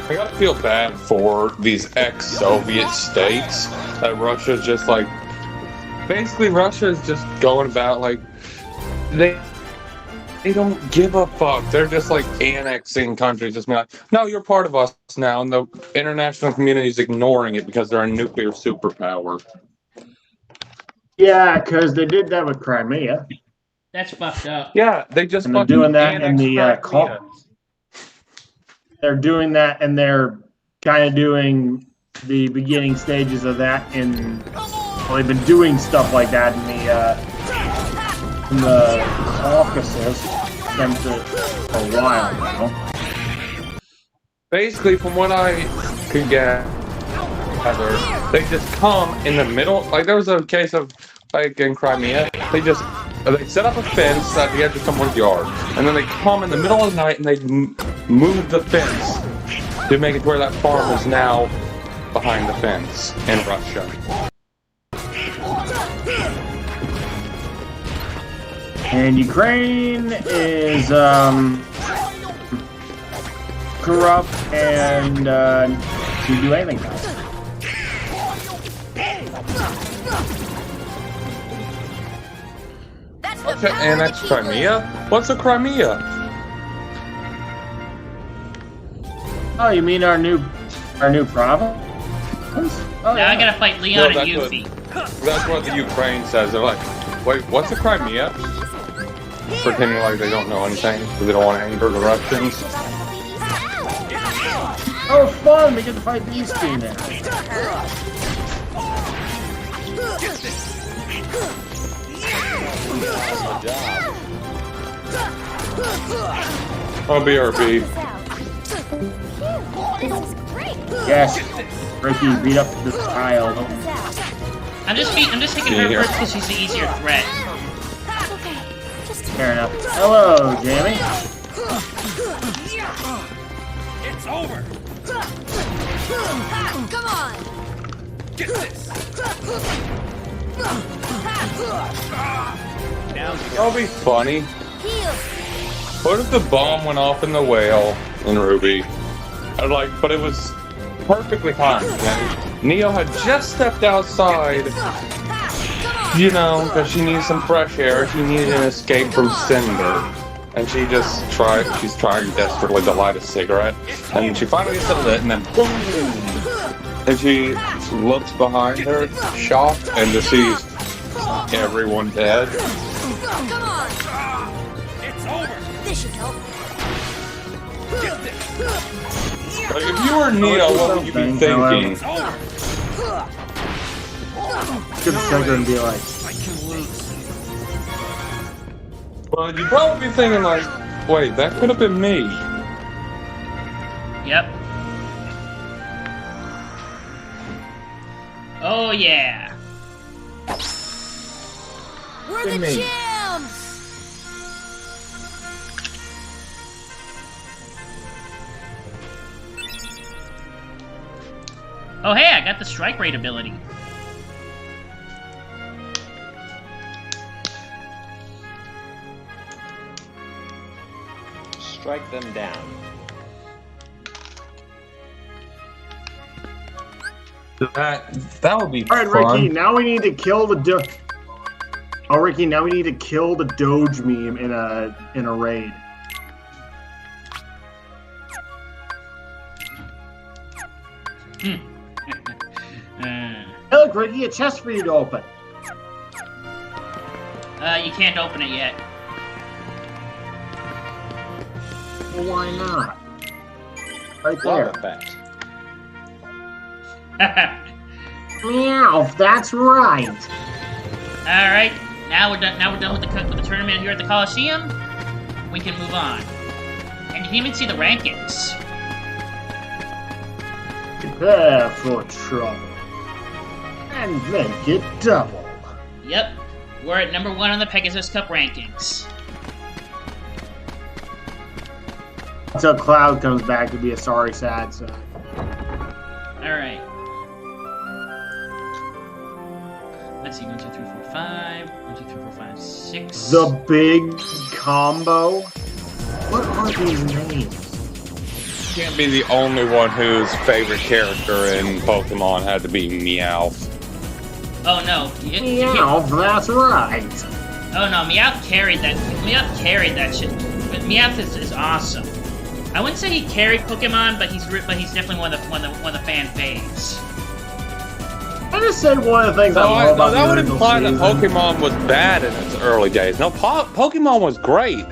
I gotta feel bad for these ex-Soviet states that Russia's just like... Basically, Russia's just going about like... They don't give a fuck. They're just like annexing countries. Just being like, no, you're part of us now. And the international community is ignoring it because they're a nuclear superpower. Yeah, because they did that with Crimea. That's fucked up. Yeah, they just And they're fucking doing that in annexed the Crimea. They're doing that, and they're kind of doing the beginning stages of that in. Well, they've been doing stuff like that in the Caucasus since a while now. Basically, from what I could gather, they just come in the middle. Like there was a case of like in Crimea, they set up a fence at the edge of someone's yard, and then they come in the middle of the night and they move the fence to make it where that farm is now behind the fence in Russia. And Ukraine is corrupt and can do anything else. Okay, and that's Crimea? What's a Crimea? Oh, you mean our new province? Oh, Now I gotta fight Leon and Yuffie. That's what the Ukraine says. They're like, wait, what's a Crimea? Pretending like they don't know anything because they don't want to anger the Russians. Oh, fun! We get to fight these two now. Oh, BRB. Yes, Ricky, beat up this child. I'm just taking her first because she's the easier threat. Okay. Just Fair enough. Hello, Jamie. It's over. come on. Get this. Now That'll be funny. Heal. What if the bomb went off in the whale in Ruby? But it was perfectly timed. Neo had just stepped outside, you know, because she needs some fresh air. She needed an escape from Cinder. And she's trying desperately to light a cigarette. And she finally gets it lit, and then boom! And she looks behind her, shocked, and just sees everyone dead. Come on. it's over. This should help. Get this. Like, if you were Neo, what would you be thinking? It's over. Good trigger and be like, I can lose. Well, you'd probably be thinking like, wait, that could have been me. Yep. Oh yeah. We're the me. champs. Oh hey, I got the strike rate ability. Strike them down. That would be all right, fun. Ricky. Now we need to kill the. Oh, Ricky. Now we need to kill the Doge meme in a raid. Hey, look, Ricky, a chest for you to open. You can't open it yet. Well, why not? Right Love there. effect. Meow, that's right. All right, now we're done. Now we're done with the tournament here at the Coliseum. We can move on, and you can even see the rankings. Prepare for trouble. And make it double. Yep, we're at number 1 on the Pegasus Cup rankings. Until Cloud comes back to be a sorry, sad sack. All right. Let's see, 1, 2, 3, 4, 5. 1, 2, 3, 4, 5, 6. The big combo? What are these names? Can't be the only one whose favorite character in Pokemon had to be Meowth. Oh no. Meow, that's right. Oh no, Meowth carried that. Meowth carried that shit. But Meowth is awesome. I wouldn't say he carried Pokemon, but he's definitely one of the fan faves. I just say one of the things I love about that the would original imply that season. Pokemon was bad in its early days. No, Pokemon was great.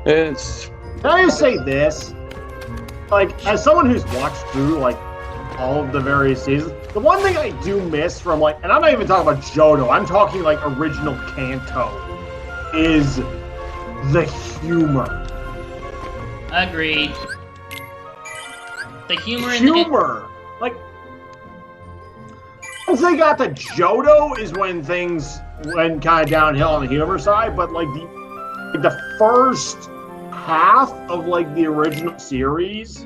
It's Can I just say this? Like, as someone who's watched through, like, all of the various seasons, the one thing I do miss from, like, and I'm not even talking about Johto, I'm talking, like, original Kanto, is the humor. Agreed. The humor in Humor! Like, once they got to Johto is when things went kind of downhill on the humor side, but, like, the first half of, like, the original series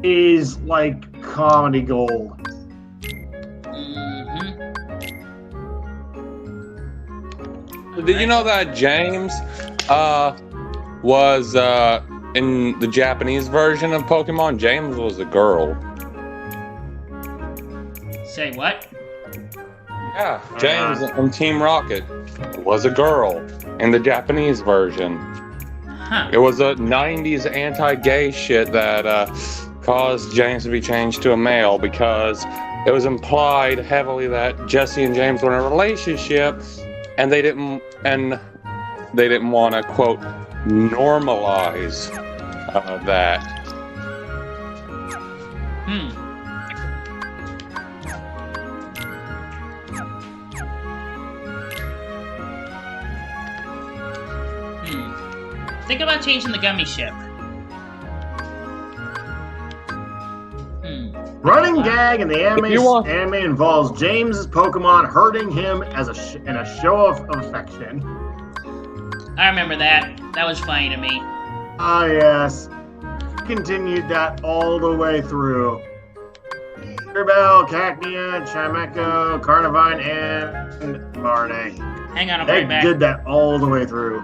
is, like, comedy gold. Did you know that James was in the Japanese version of Pokemon? James was a girl. Say what? Yeah, James on Team Rocket was a girl in the Japanese version. Huh. It was a 90s anti-gay shit that caused James to be changed to a male because it was implied heavily that Jesse and James were in a relationship, and they didn't want to quote normalize that. Think about changing the gummy ship. Running gag in the you want- anime involves James's Pokemon hurting him as in a show of affection. I remember that. That was funny to me. Ah, yes. Continued that all the way through. Bell, Cacnea, Chimecho, Carnivine, and Marne. Hang on, I'll be They right back. did that all the way through.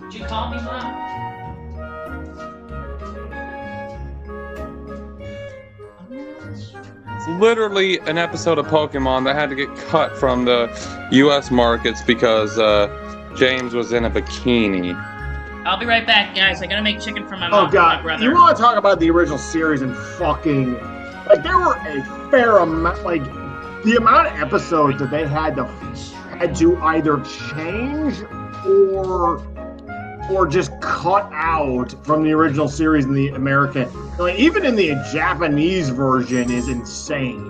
Did you call me, Mom? It's literally an episode of Pokemon that had to get cut from the U.S. markets because James was in a bikini. I'll be right back, guys. I gotta make chicken for my Oh mom and my god, brother. you want to talk about the original series and fucking... Like, there were a fair amount... Like, the amount of episodes that they had to either change or just cut out from the original series in the American... Like, even in the Japanese version is insane.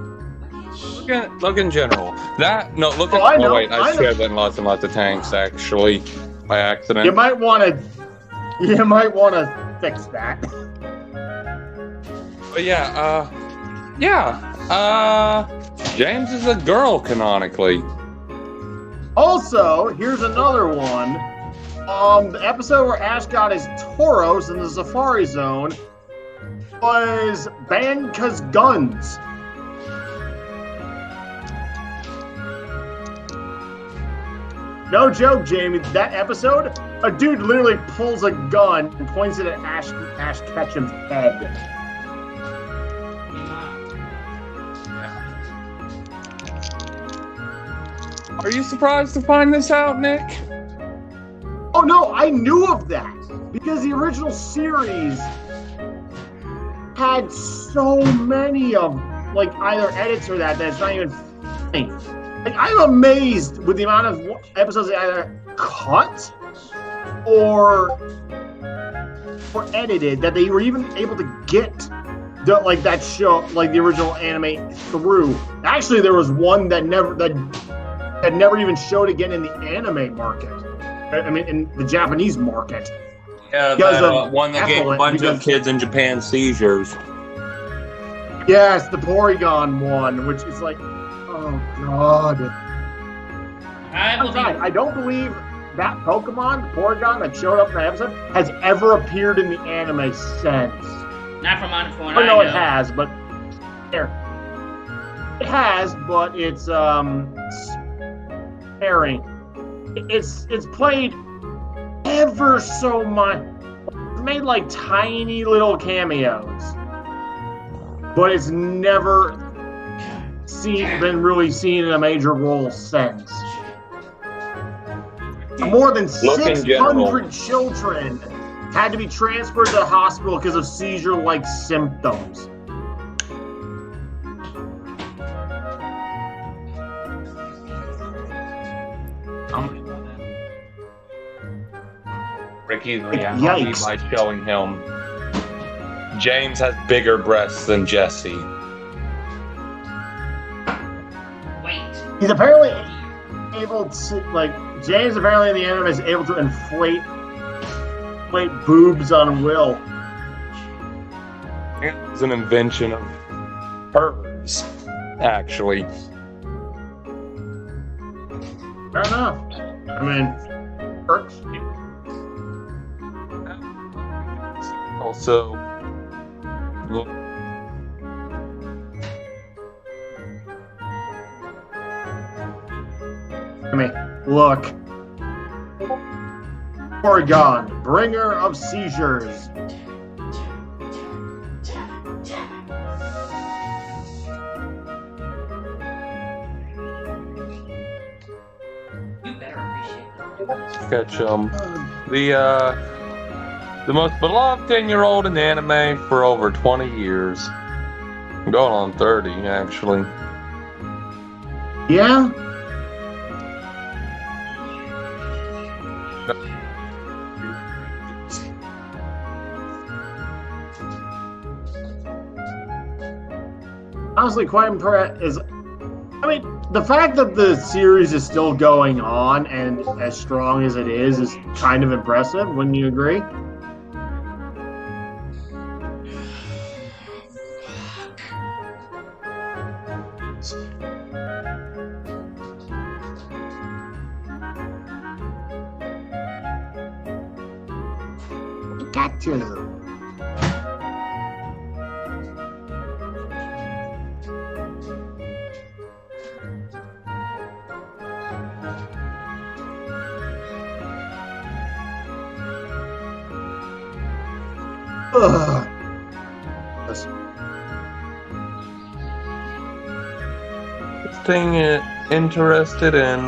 Look in general. That no. Look at. I know, wait, I I know. shared that in lots and lots of tanks actually by accident. You might want to fix that. But yeah. James is a girl canonically. Also, here's another one. The episode where Ash got his Tauros in the Safari Zone was banned because guns. No joke, Jamie. That episode, a dude literally pulls a gun and points it at Ash Ketchum's head. Are you surprised to find this out, Nick? Oh no, I knew of that because the original series had so many of like either edits or that it's not even funny. Like, I'm amazed with the amount of episodes they either cut or edited that they were even able to get that show, like the original anime, through. Actually, there was one that never even showed again in the anime market. I mean, in the Japanese market. Yeah, Because one that gave a bunch of kids in Japan seizures. Yes, the Porygon one, which is like, oh god. I don't believe that Pokemon, Porygon, that showed up in that episode, has ever appeared in the anime since. Not from on phone. Oh no, it has, but there. It has, but it's sparing. It's played ever so much. It's made like tiny little cameos, but it's never been really seen in a major role since. More than 600 children had to be transferred to the hospital because of seizure-like symptoms. Ricky's reality by showing him James has bigger breasts than Jesse. Wait. He's apparently able to, like, James apparently in the anime is able to inflate boobs on will. It's an invention of hers, actually. Fair enough. I mean, works. Also, I mean, look. Porygon, bringer of seizures. You better appreciate that. Ketchum, the most beloved 10-year-old in the anime for over 20 years. Going on 30, actually. Yeah? Honestly, quite impressed. I mean, the fact that the series is still going on and as strong as it is kind of impressive. Wouldn't you agree? 2. Ugh. Yes. Thing interested in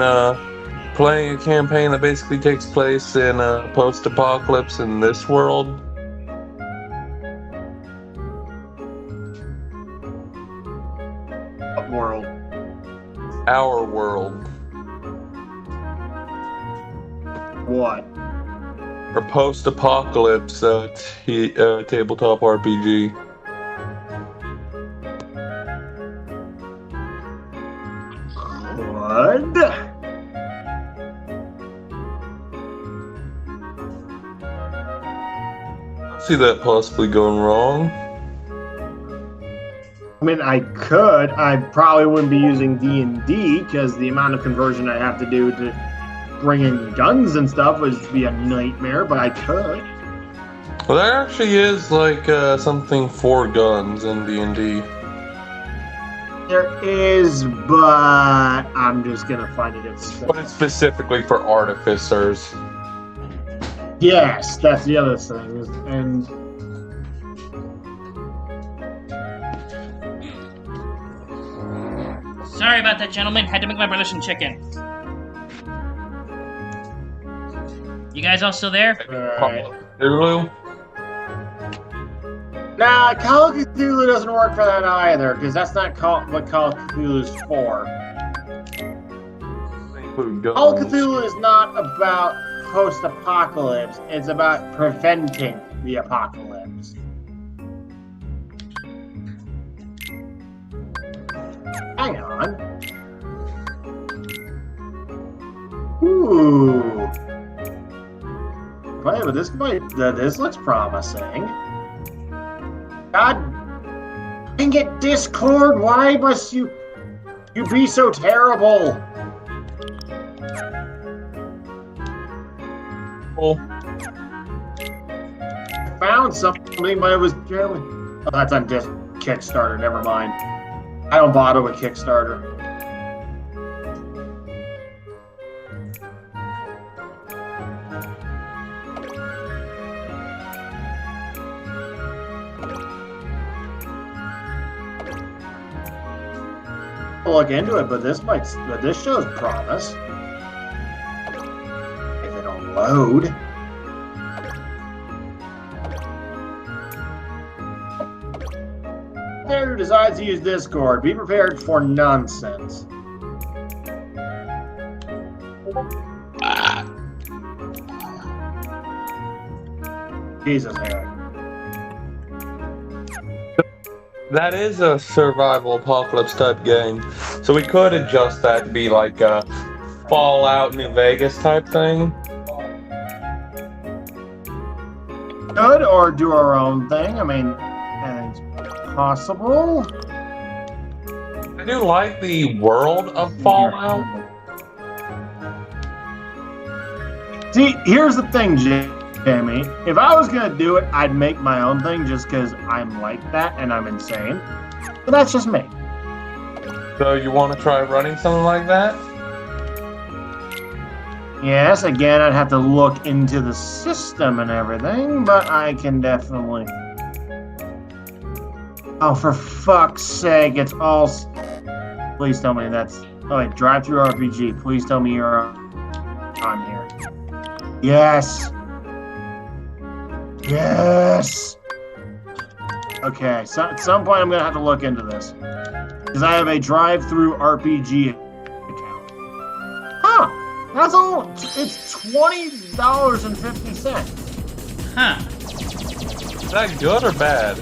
playing a campaign that basically takes place in a post-apocalypse in this world. What world? Our world. What? Or post-apocalypse tabletop RPG. What? See that possibly going wrong. I mean, I could. I probably wouldn't be using D&D because the amount of conversion I have to do to bring in guns and stuff would be a nightmare, but I could. Well, there actually is like something for guns in D&D. There is, but I'm just gonna find it. But it's specifically for artificers. Yes, that's the other thing. And Sorry about that, gentlemen. Had to make my brother some chicken. You guys all still there? alright. Cthulhu? Nah, Call of Cthulhu doesn't work for that either, because that's not what Call of Cthulhu's for. Call of Cthulhu is not about post-apocalypse, it's about preventing the apocalypse. Hang on. Ooh. Wait, but this looks promising. God dang it, Discord, why must you be so terrible? Oh. I found something, but it was generally... Oh, that's on Kickstarter, never mind. I don't bother with Kickstarter. I'll look into it, but this shows promise. If it'll load. Player who decides to use Discord, be prepared for nonsense. Jesus, Harry. That is a survival apocalypse type game. So we could adjust that to be like a Fallout New Vegas type thing. Could, or do our own thing. I mean, anything's possible. I do like the world of Fallout. See, here's the thing, Jamie. If I was gonna do it, I'd make my own thing just because I'm like that and I'm insane. But that's just me. So you want to try running something like that? Yes, again, I'd have to look into the system and everything, but I can definitely... Oh, for fuck's sake, it's all... Please tell me that's... Oh, wait, drive-through RPG. Please tell me you're on here. Yes! Yes! Okay, so at some point I'm going to have to look into this. Because I have a drive-through RPG account. Huh! That's all. It's $20.50. Huh. Is that good or bad?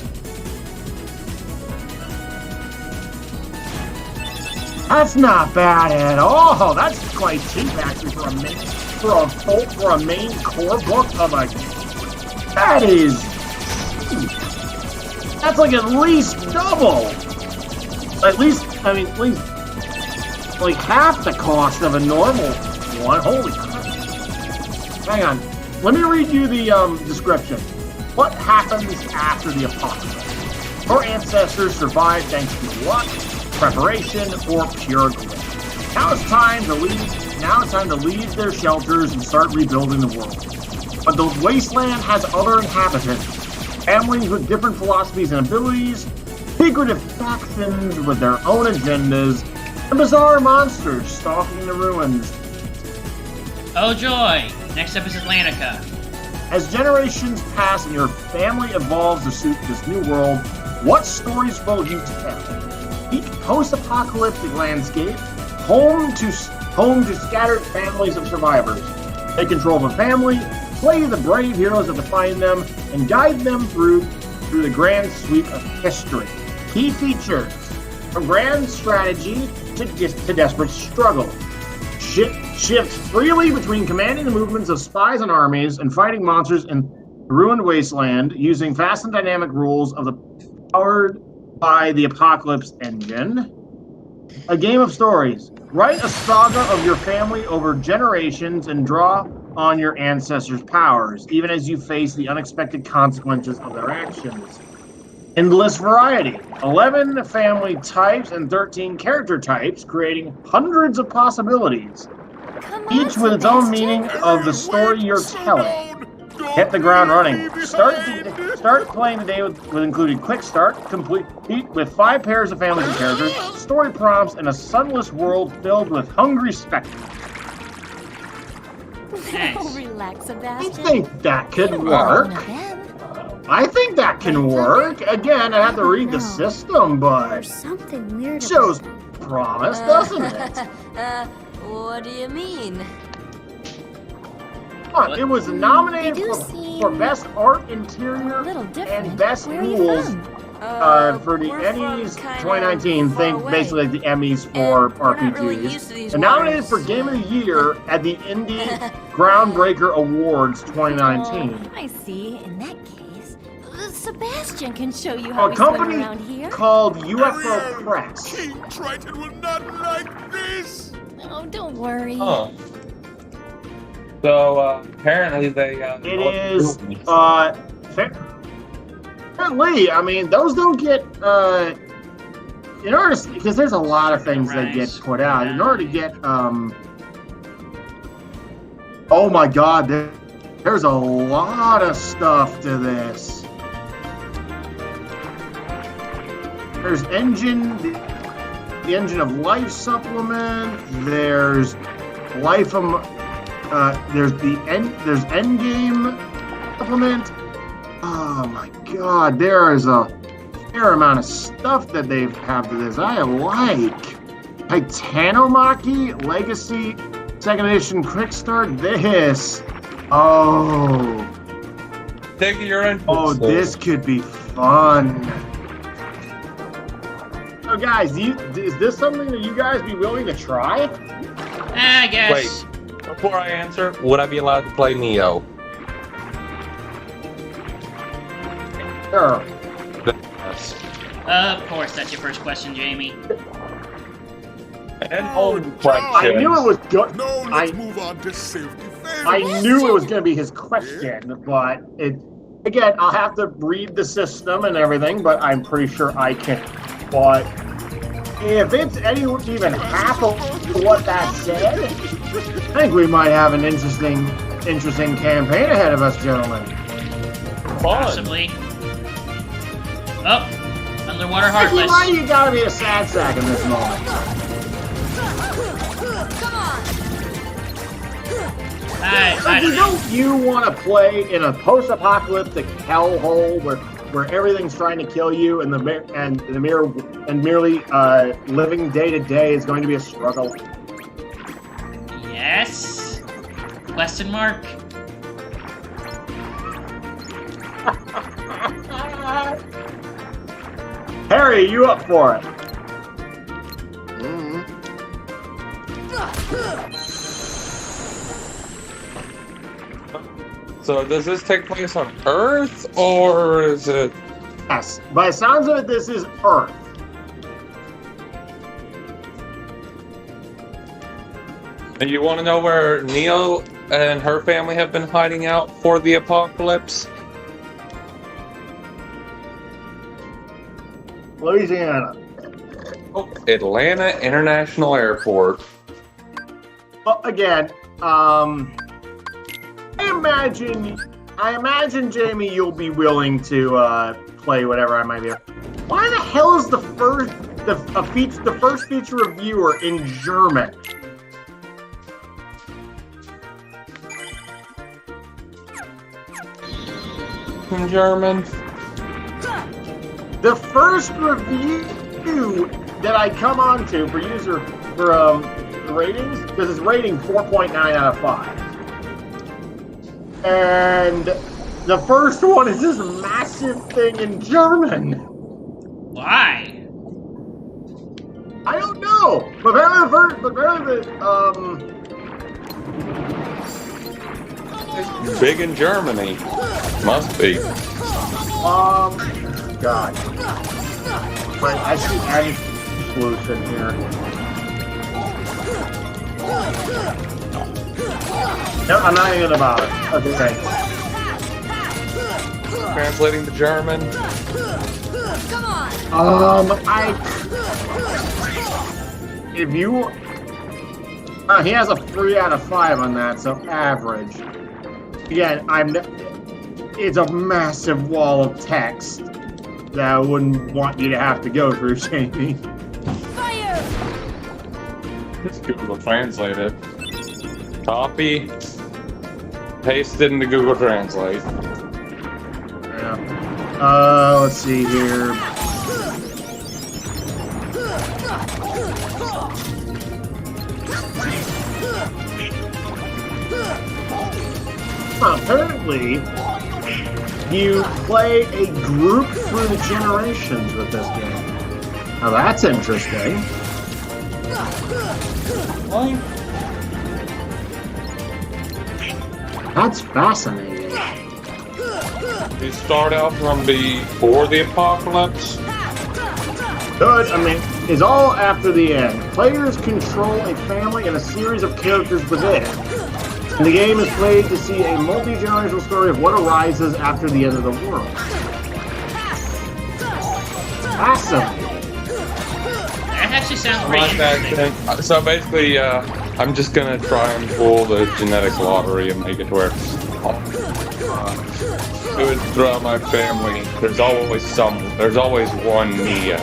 That's not bad at all. That's quite cheap, actually, for a main core book of a. That is. That's like at least double. At least like half the cost of a normal one. Holy crap! Hang on. Let me read you the description. What happens after the apocalypse? Your ancestors survived thanks to luck, preparation, or pure grit. Now it's time to leave their shelters and start rebuilding the world. But the wasteland has other inhabitants, families with different philosophies and abilities, secretive factions with their own agendas, and bizarre monsters stalking the ruins. Oh joy! Next up is Atlantica. As generations pass and your family evolves to suit this new world, what stories will you tell? Each post-apocalyptic landscape, home to scattered families of survivors. Take control of a family, play the brave heroes that define them, and guide them through the grand sweep of history. Key features: from grand strategy to desperate struggle. Shifts freely between commanding the movements of spies and armies and fighting monsters in ruined wasteland using fast and dynamic rules of the powered by the Apocalypse engine. A game of stories. Write a saga of your family over generations and draw on your ancestors' powers, even as you face the unexpected consequences of their actions. Endless variety. 11 family types and 13 character types, creating hundreds of possibilities, each with its own meaning of the story you're telling. Hit the ground running. Start playing today with included quick start, complete with 5 pairs of families and characters, story prompts, and a sunless world filled with hungry spectacles. Nice. Relax, I Sebastian. think that could work. I think that can work. Again, I have to read the system, but There's something weird shows about promise, doesn't it? What do you mean? Come on, it was nominated They do for seem Best Art a Interior little different. and Best Where are you Rules from? for the we're from Emmys kinda 2019. far Think away. basically like the Emmys for And we're not really RPGs. used to these And nominated waters. for Game of the Year at the Indie Groundbreaker Awards 2019. Oh, I see. In that case, Sebastian can show you how A we swim company around here. called UFO Press. King Triton will not like this! Oh, don't worry. Huh. So apparently they. It is apparently. I mean, those don't get in order to, because there's a lot of things that get put out in order to get. Oh my God, there's a lot of stuff to this. There's the Engine of Life supplement. There's there's Endgame supplement. Oh my God, there is a fair amount of stuff that they have to this. I like Titanomachy Legacy 2nd Edition Quick Start. This. Oh. Take your interest. Oh, this could be fun. So guys, is this something that you guys be willing to try? I guess. Wait, before I answer, would I be allowed to play Neo? Sure. Yes. Of course, that's your first question, Jamie. And only I question. knew it was good. No, let's move on to safety first. I knew it was going to be his question, but again, I'll have to read the system and everything, but I'm pretty sure I can. But if it's even half of what that said, I think we might have an interesting campaign ahead of us, gentlemen. Possibly. Oh, underwater Mickey, heartless. why you gotta be a sad sack in this moment? Come on. Don't you want to play in a post-apocalyptic hellhole where everything's trying to kill you and merely living day to day is going to be a struggle? Yes? Question mark? Harry, you up for it? So does this take place on Earth, or is it... Yes. By the sounds of it, this is Earth. And you want to know where Neo and her family have been hiding out for the apocalypse? Louisiana. Atlanta International Airport. Well, again, I imagine, Jamie, you'll be willing to play whatever I might be. Why the hell is the first feature reviewer in German? In German. The first review that I come on to for ratings, because it's rating 4.9 out of 5. And the first one is this massive thing in German. Why? I don't know. But apparently It's big in Germany. Must be. God. Wait, I see any solution here. No, I'm not even about it. Okay. Translating to German. Come on. If you, he has a 3 out of 5 on that, so average. Again, it's a massive wall of text that I wouldn't want you to have to go through, Jamie. Fire! Just Google Translate it. Copy. Paste it into Google Translate. Yeah. Let's see here. Apparently, you play a group through the generations with this game. Now that's interesting. That's fascinating. You start out from before the apocalypse. Good, it's all after the end. Players control a family and a series of characters within. And the game is played to see a multi-generational story of what arises after the end of the world. Awesome. That actually sounds pretty interesting. So basically, I'm just gonna try and pull the genetic lottery and make it to where it was throughout my family. There's always one Neo.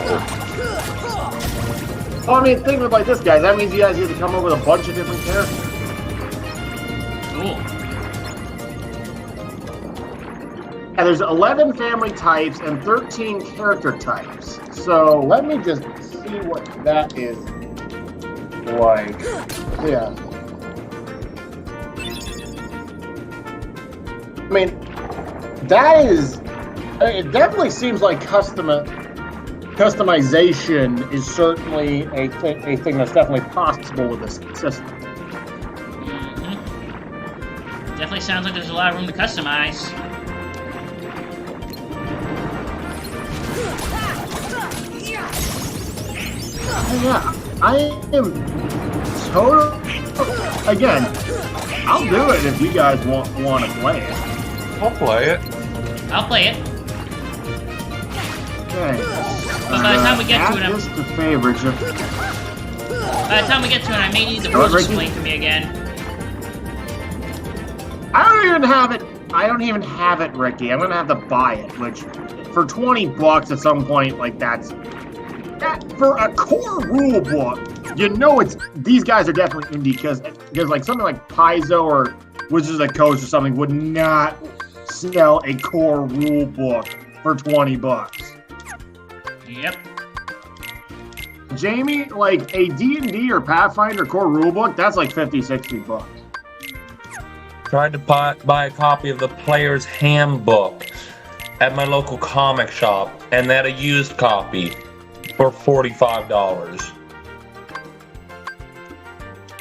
Well, think of it like this, guys. That means you guys get to come up with a bunch of different characters. Cool. And there's 11 family types and 13 character types. So let me just see what that is like. Yeah. That is... It definitely seems like customization is certainly a thing that's definitely possible with this system. Definitely sounds like there's a lot of room to customize. Yeah, I am total. Again, I'll do it if you guys want to play it. I'll play it. I'll play it. Okay. But by the time we get to it, add this to favorites. by the time we get to it, I may need the rules explained to me again. I don't even have it, Ricky. I'm gonna have to buy it, which for $20 at some point, that's for a core rule book. These guys are definitely indie because something like Paizo or Wizards of the Coast or something would not sell a core rule book for $20. Yep. Jamie, a D&D or Pathfinder core rulebook, that's like $50-$60. Tried to buy a copy of the Player's Handbook at my local comic shop, and they had a used copy for $45.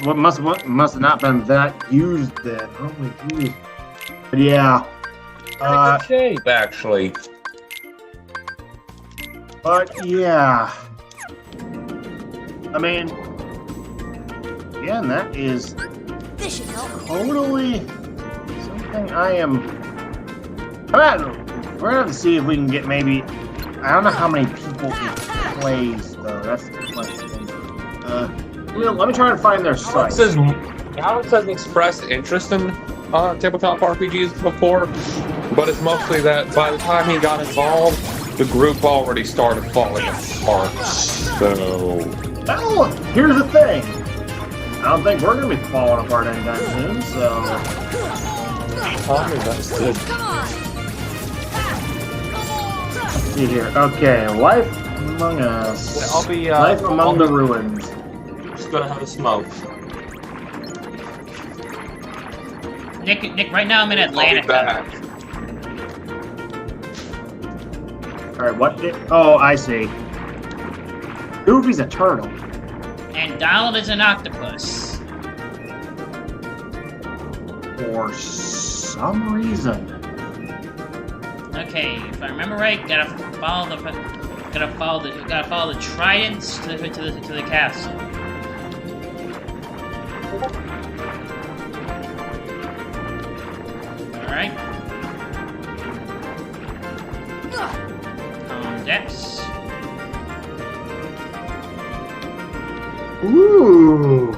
What must have not been that used then? Probably used. But yeah. Good shape, actually. But yeah. Again, that is This should help. totally something I am. I'm We're gonna have to see if we can get maybe. I don't know how many people it plays though. That's the question. Let me try to find their site. Alex has expressed interest in tabletop RPGs before, but it's mostly that by the time he got involved, the group already started falling apart. So, well, here's the thing. I don't think we're gonna be falling apart anytime soon. So, that's good. Let's see here. Okay, Life Among Us. I'll be Life Among the Ruins. Just gonna have a smoke. Nick, right now I'm in Atlanta. Alright, what did... Oh, I see. Goofy's a turtle. And Donald is an octopus. For some reason. Okay, if I remember right, gotta follow the tridents to the castle. Alright. Dex. Ooh!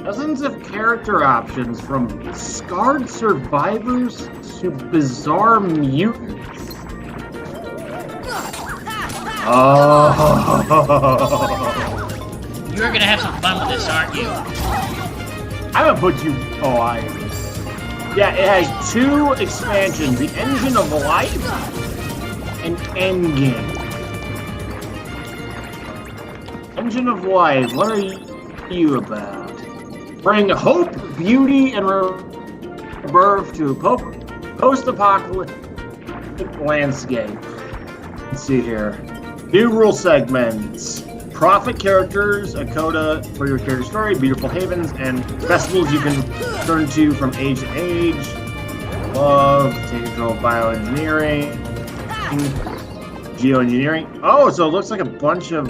Dozens of character options from scarred survivors to bizarre mutants. Oh! You're gonna have some fun with this, aren't you? I'm gonna put you. Oh, I am. Yeah, it has 2 expansions: the Engine of Life and Endgame. Engine of Life. What are you about? Bring hope, beauty, and rebirth to a post-apocalyptic landscape. Let's see here. New rule segments. Profit characters, a coda for your character story, beautiful havens, and festivals you can turn to from age to age. Love, take control of bioengineering, geoengineering. Oh, so it looks like a bunch of...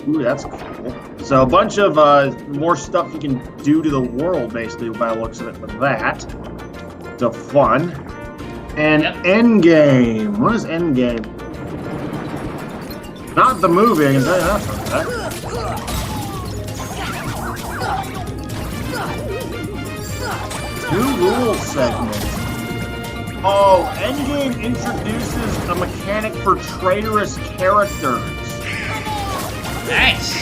Ooh, that's cool. So a bunch of more stuff you can do to the world, basically, by the looks of it, with that. So fun. And Endgame. What is Endgame? Not the movie, I can tell you that for that. New rules segment. Oh, Endgame introduces a mechanic for traitorous characters. Nice.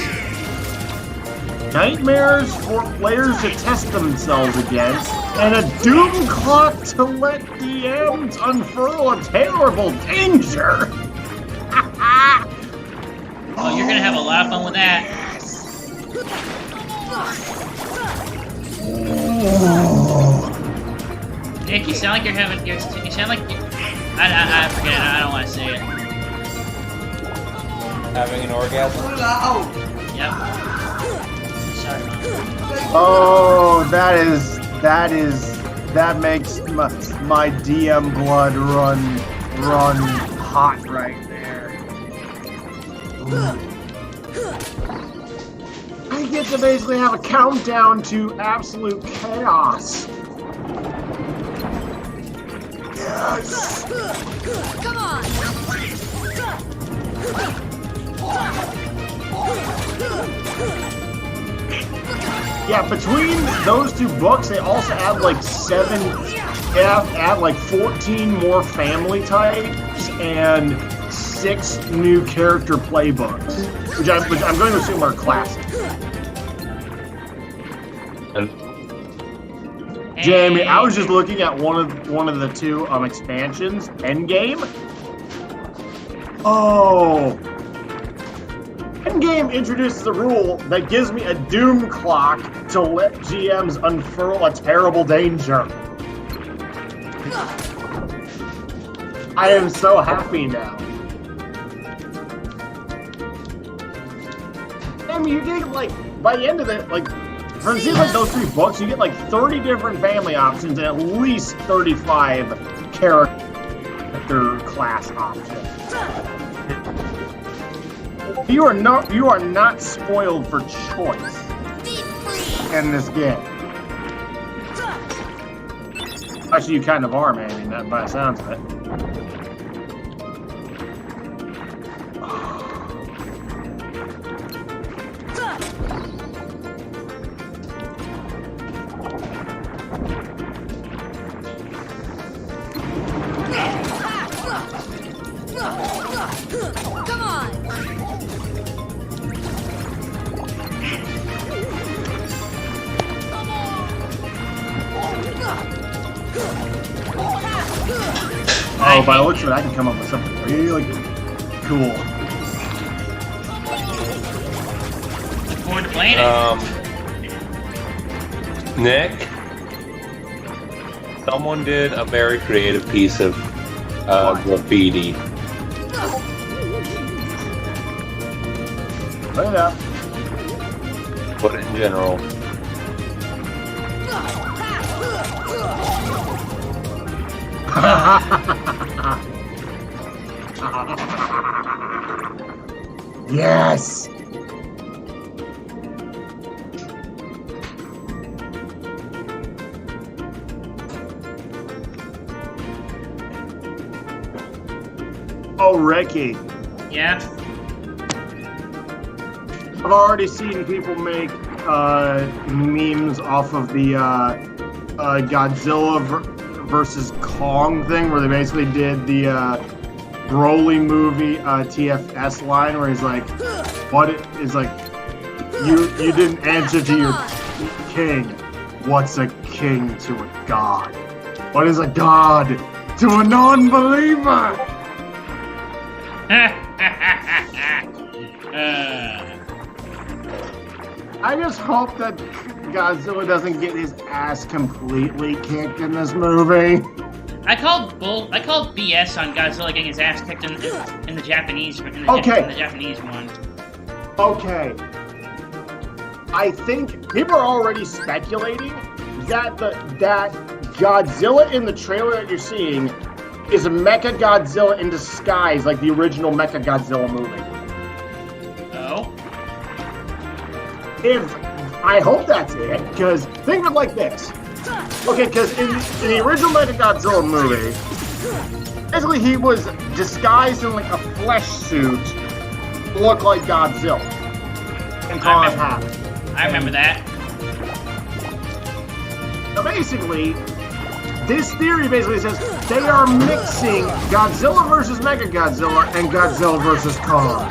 Nightmares for players to test themselves against, and a doom clock to let DMs unfurl a terrible danger. Oh, you're gonna have a lot of fun with that. Nick, you sound like you're having. You sound like. I forget it. I don't want to say it. Having an orgasm? Yep. Sorry, Mom. Oh, that makes my DM blood run hot right there. I get to basically have a countdown to absolute chaos. Yes. Come on. Yeah, between those 2 books, they also add like 14 more family types and 6 new character playbooks, which I'm going to assume are classic. Jamie, I was just looking at one of the 2 expansions, Endgame. Oh. Endgame introduces a rule that gives me a doom clock to let GMs unfurl a terrible danger. I am so happy now. I mean, you get like, by the end of it, like, for instance, like those 3 books, you get like 30 different family options and at least 35 character class options. You are not spoiled for choice in this game. Actually, you kind of are, maybe, by the sounds of it. Come on! Oh, by the looks of it, I can come up with something really cool. Look forward to playing it. Nick, someone did a very creative piece of graffiti. Put it up. Put it in general. Yes! Oh, Ricky. Yeah? I've already seen people make memes off of the Godzilla versus Kong thing, where they basically did the Broly movie TFS line, where he's like, "What is like? You didn't answer to your king. What's a king to a god? What is a god to a non-believer?" I just hope that Godzilla doesn't get his ass completely kicked in this movie. I called BS on Godzilla getting his ass kicked in the Japanese in the Japanese one. Okay. I think people are already speculating that that Godzilla in the trailer that you're seeing is a Mecha Godzilla in disguise, like the original Mecha Godzilla movie. Oh? I hope that's it, because think of it like this. Okay, because in the original Mecha Godzilla movie, basically he was disguised in like a flesh suit to look like Godzilla and cause havoc. I remember that. So basically, this theory basically says they are mixing Godzilla versus Mechagodzilla and Godzilla versus Kong.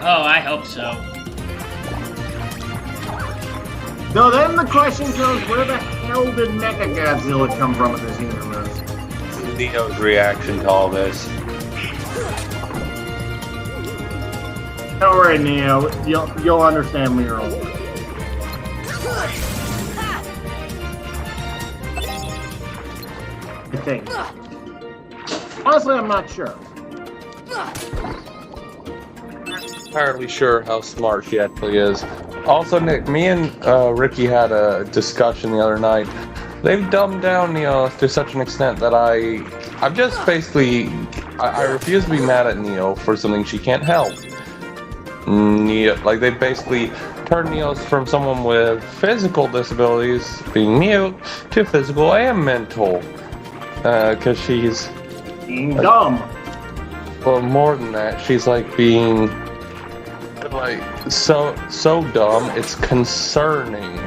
Oh, I hope so. So then the question goes, where the hell did Mechagodzilla come from in this universe? Neo's reaction to all this. Don't worry, Neo. You'll understand when you're older. I think. Honestly, I'm not sure. Entirely sure how smart she actually is. Also, Nick, me and Ricky had a discussion the other night. They've dumbed down Neo to such an extent that I'm just basically, I refuse to be mad at Neo for something she can't help. Neo, like they basically turned Neo from someone with physical disabilities, being mute, to physical and mental, because she's being dumb. Well, more than that, she's like being like so dumb. It's concerning.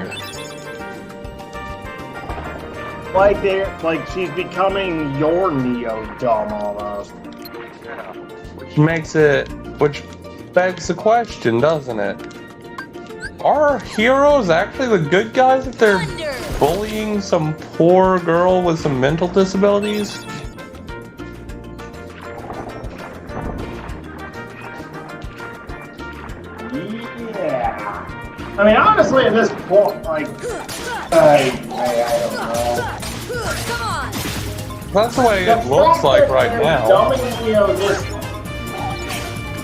Like she's becoming your Neo dumb almost. Yeah. Which begs the question, doesn't it? Are heroes actually the good guys if they're bullying some poor girl with some mental disabilities? Yeah. I mean, honestly, at this point, like, I don't know. That's the way it looks like right now. Dumbing Neo this,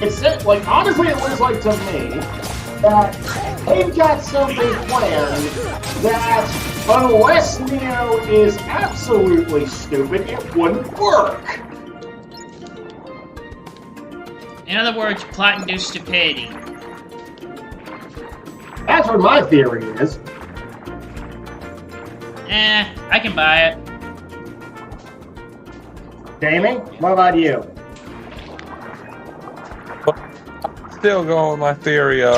it's like, honestly, it looks like to me that they've got something planned that, unless Neo is absolutely stupid, it wouldn't work. In other words, plot-induced stupidity. That's what my theory is. I can buy it. Jamie, what about you? Still going with my theory of,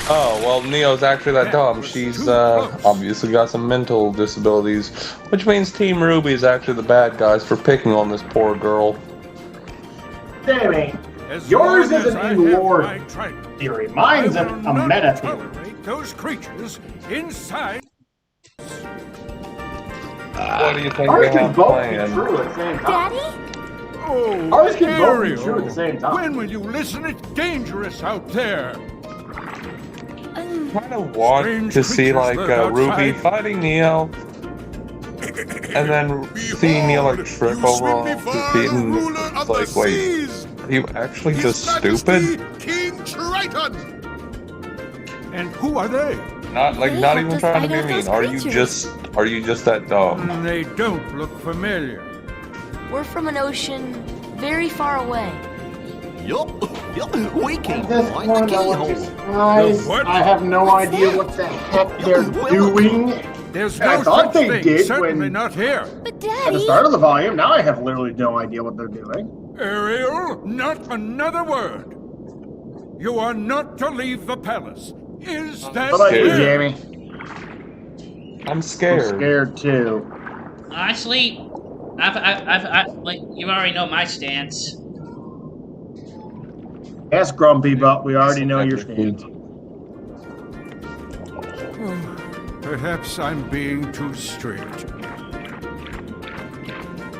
oh, well, Neo's actually that dumb. She's obviously got some mental disabilities, which means Team Ruby is actually the bad guys for picking on this poor girl. Jamie, yours is an in-lore theory. Mine's a meta theory. Those creatures inside. What do you think Ours they can have both be planned? true at the same time. Daddy? Oh, Ours can both be Ariel, true at the same time. when will you listen? It's dangerous out there. I kind of want to see like Ruby fighting Neo, and then see Neo like trip over on his feet, and it's like, wait, are you actually just stupid? King Triton. And who are they? Not even trying to be mean. Are you just that dumb? They don't look familiar. We're from an ocean very far away. Yup, we can At this find the point, I would keyhole. be surprised. What? I have no idea what the heck they're doing. There's I no thought such they thing. did Certainly when- not here. But At the Daddy... start of the volume, now I have literally no idea what they're doing. Ariel, not another word. You are not to leave the palace. Is that What about you, clear? Jamie? I'm I'm scared. scared too. Honestly, I've like you already know my stance. Yes, Grumpy, but we already know your stance. Perhaps I'm being too strict.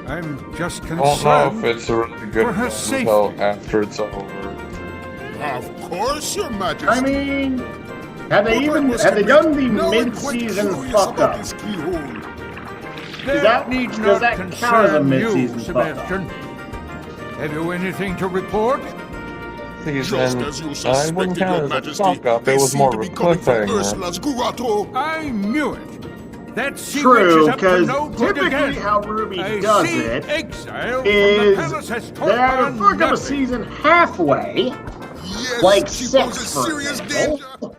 I'm just I don't know if concerned. it's a really good For her one until after it's over. Of course, Your Majesty. I mean, have they done the mid-season fuck up? Does that need does not that count as a concern mid-season you, fuck up? Sebastian. Have you anything to report? Season, I wouldn't count it as a fuck up. It was more of a cliffhanger. I knew it. That sea witch True, is up to because no good typically again. how Ruby A does sea it exile from the is palace has taught they have her to fuck up a nothing. season halfway, like 6, for example.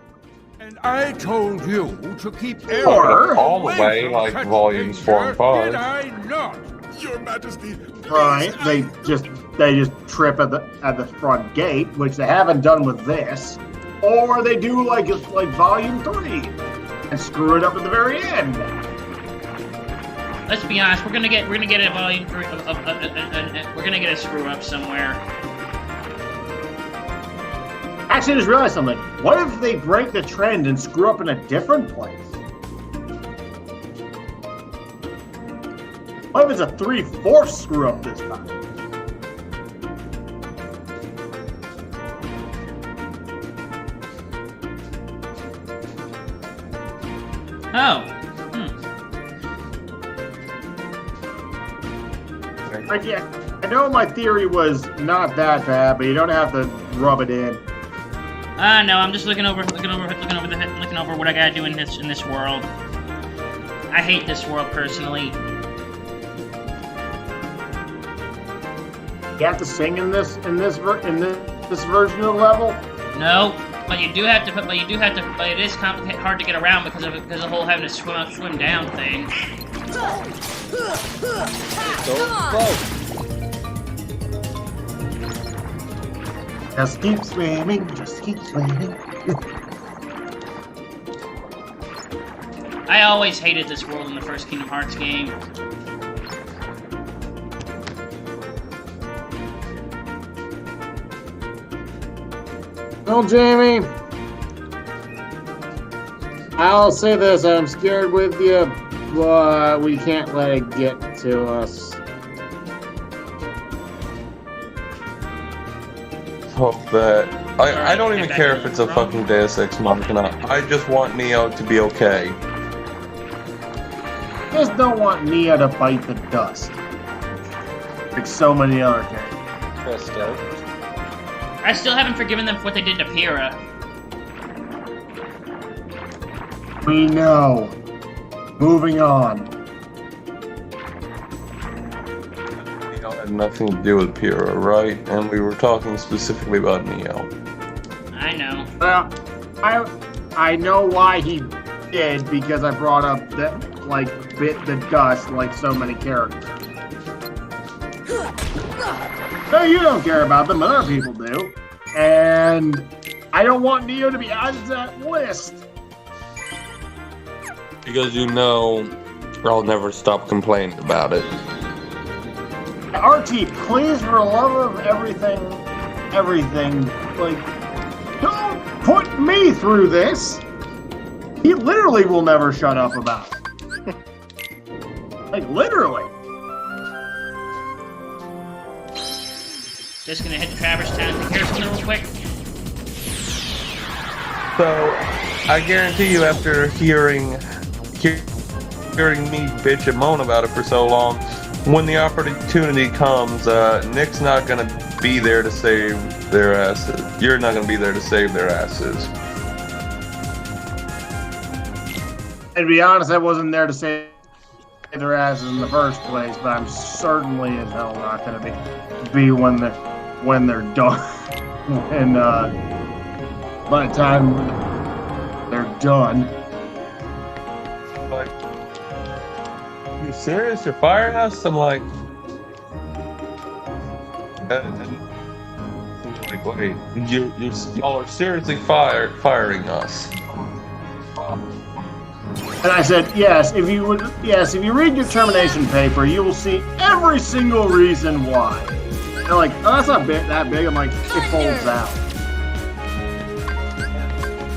And I told you to keep Or- All the way, like such volumes 4 and danger, 5. Did I not? Your Majesty. Right, they just trip at the front gate, which they haven't done with this, or they do like volume 3 and screw it up at the very end. Let's be honest, we're gonna get a volume 3 we're gonna get a screw up somewhere. Actually, I just realized something. What if they break the trend and screw up in a different place? What if it's a 3/4 screw up this time? Oh. Ricky, I know my theory was not that bad, but you don't have to rub it in. No, I'm just looking over what I gotta do in this world. I hate this world personally. You have to sing in this version of the level. No, but you do have to. But it is hard to get around because of the whole having to swim down thing. Just keep swimming, just keep swimming. I always hated this world in the first Kingdom Hearts game. Well, Jamie, I'll say this, I'm scared with you, but we can't let it get to us. Hope that I don't even care if it's a fucking Deus Ex Machina. I just want Neo to be okay. Just don't want Nia to bite the dust. Like so many other characters. Presto. I still haven't forgiven them for what they did to Pyrrha. We know. Moving on. Neo had nothing to do with Pyrrha, right? And we were talking specifically about Neo. I know. Well, I know why he did, because I brought up that, like, bit the dust like so many characters. So you don't care about them, but other people do. And I don't want Neo to be added to that list. Because you know I'll never stop complaining about it. RT, please, for the love of everything, like, don't put me through this. He literally will never shut up about it. Like, literally. Just gonna hit Traverse Town and take care of something real quick. So, I guarantee you, after hearing me bitch and moan about it for so long, when the opportunity comes, Nick's not gonna be there to save their asses. You're not gonna be there to save their asses. And to be honest, I wasn't there to save their asses in the first place, but I'm certainly as hell not gonna be when they're done. And by the time they're done. Like, you serious? You're firing us? I'm like, wait, y'all are seriously firing us. And I said, yes, if you read your termination paper, you will see every single reason why. And they're like, oh, that's not that big. I'm like, it folds out.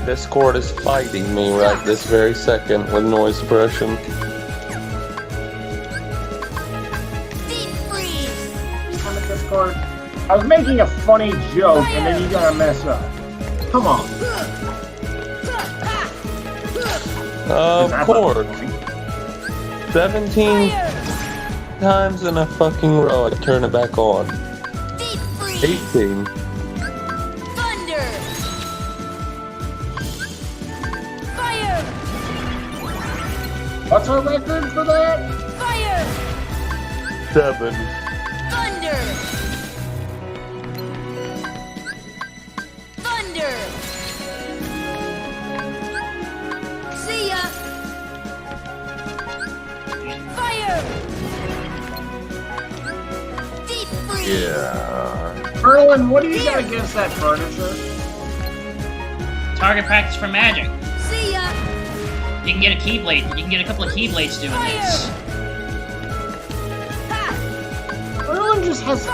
Discord is fighting me right this very second with noise suppression. I'm a Discord. I was making a funny joke, and then you gotta mess up. Come on. Of course. 17 times in a fucking row I turn it back on. 18. Thunder! Fire! What's our record for that? Fire! 7. Thunder! Thunder! See ya! Fire! Deep freeze! Yeah. Erlen, what do you got against that furniture? Target practice for magic. See ya! You can get a keyblade. You can get a couple of keyblades doing this. Erlen just has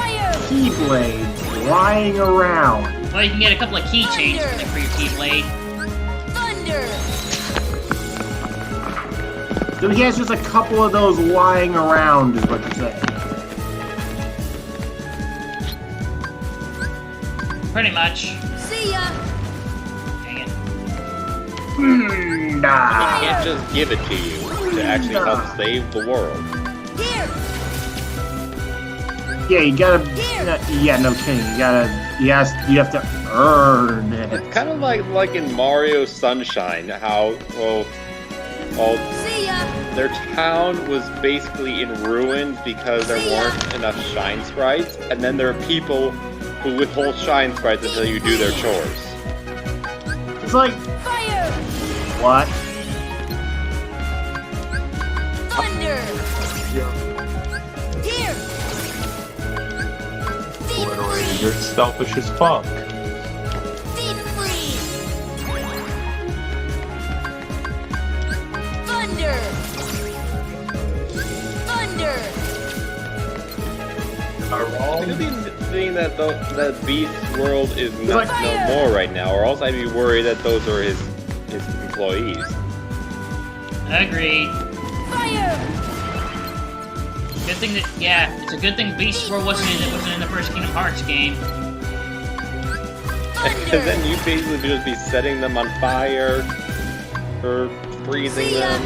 keyblades lying around. Well, you can get a couple of keychains for your keyblade. Thunder! So he has just a couple of those lying around, is what you're saying. Pretty much. See ya! Dang it. You can't just give it to you to actually help save the world. Here! Yeah, you gotta. Yeah, no kidding. You gotta. Yes, you have to earn it. It's kind of like in Mario Sunshine, how See ya! their town was basically in ruins because there weren't enough shine sprites, and then there are people who withhold shine sprites until you do their chores. It's like. Fire! What? Thunder! Here! Deep freeze! You're selfish as fuck. Deep freeze! Thunder! Thunder! It's a good thing that that Beast's world is not no more right now, or else I'd be worried that those are his employees. Agreed. Fire! Good thing that, yeah, it's a good thing Beast's World wasn't in the first Kingdom Hearts game. Because then you basically just be setting them on fire, or freezing them,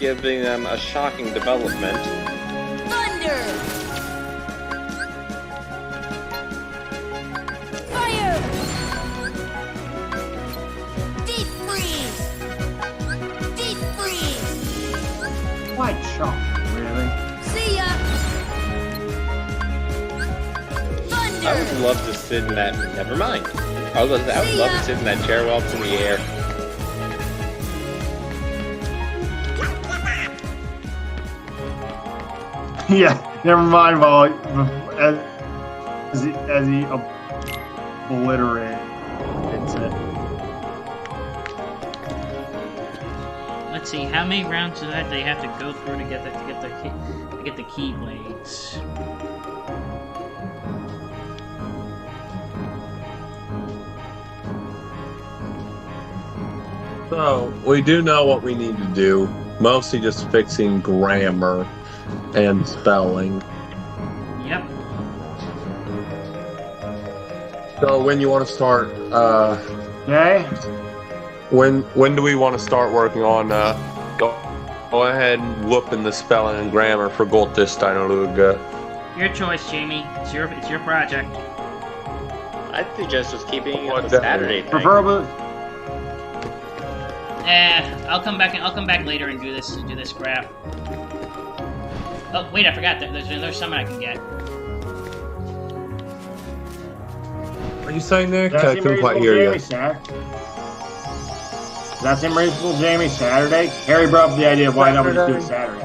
giving them a shocking development. Thunder! Fire! Deep freeze! Deep freeze! Quite shocked, really. See ya! Thunder! I would love to sit in that. Never mind. I would love to sit in that chair while it's in the air. Yeah, never mind. Well, as he obliterates it. Let's see, how many rounds do they have to go through to get the keyblades? So, we do know what we need to do. Mostly just fixing grammar and spelling. Yep. So, when you want to start, Okay. When do we want to start working on, go ahead and whooping the spelling and grammar for Goldstein. Your choice, Jamie. It's your project. I'd suggest just keeping What it day? the Saturday thing. Preferably. I'll come back later and do this crap. Oh wait, I forgot that there's something I can get. What are you saying there? Does I that seem couldn't quite reasonable, hear Jamie? you. Does that seem reasonable, Jamie? Saturday? Harry brought up the idea of why not we just do it Saturday.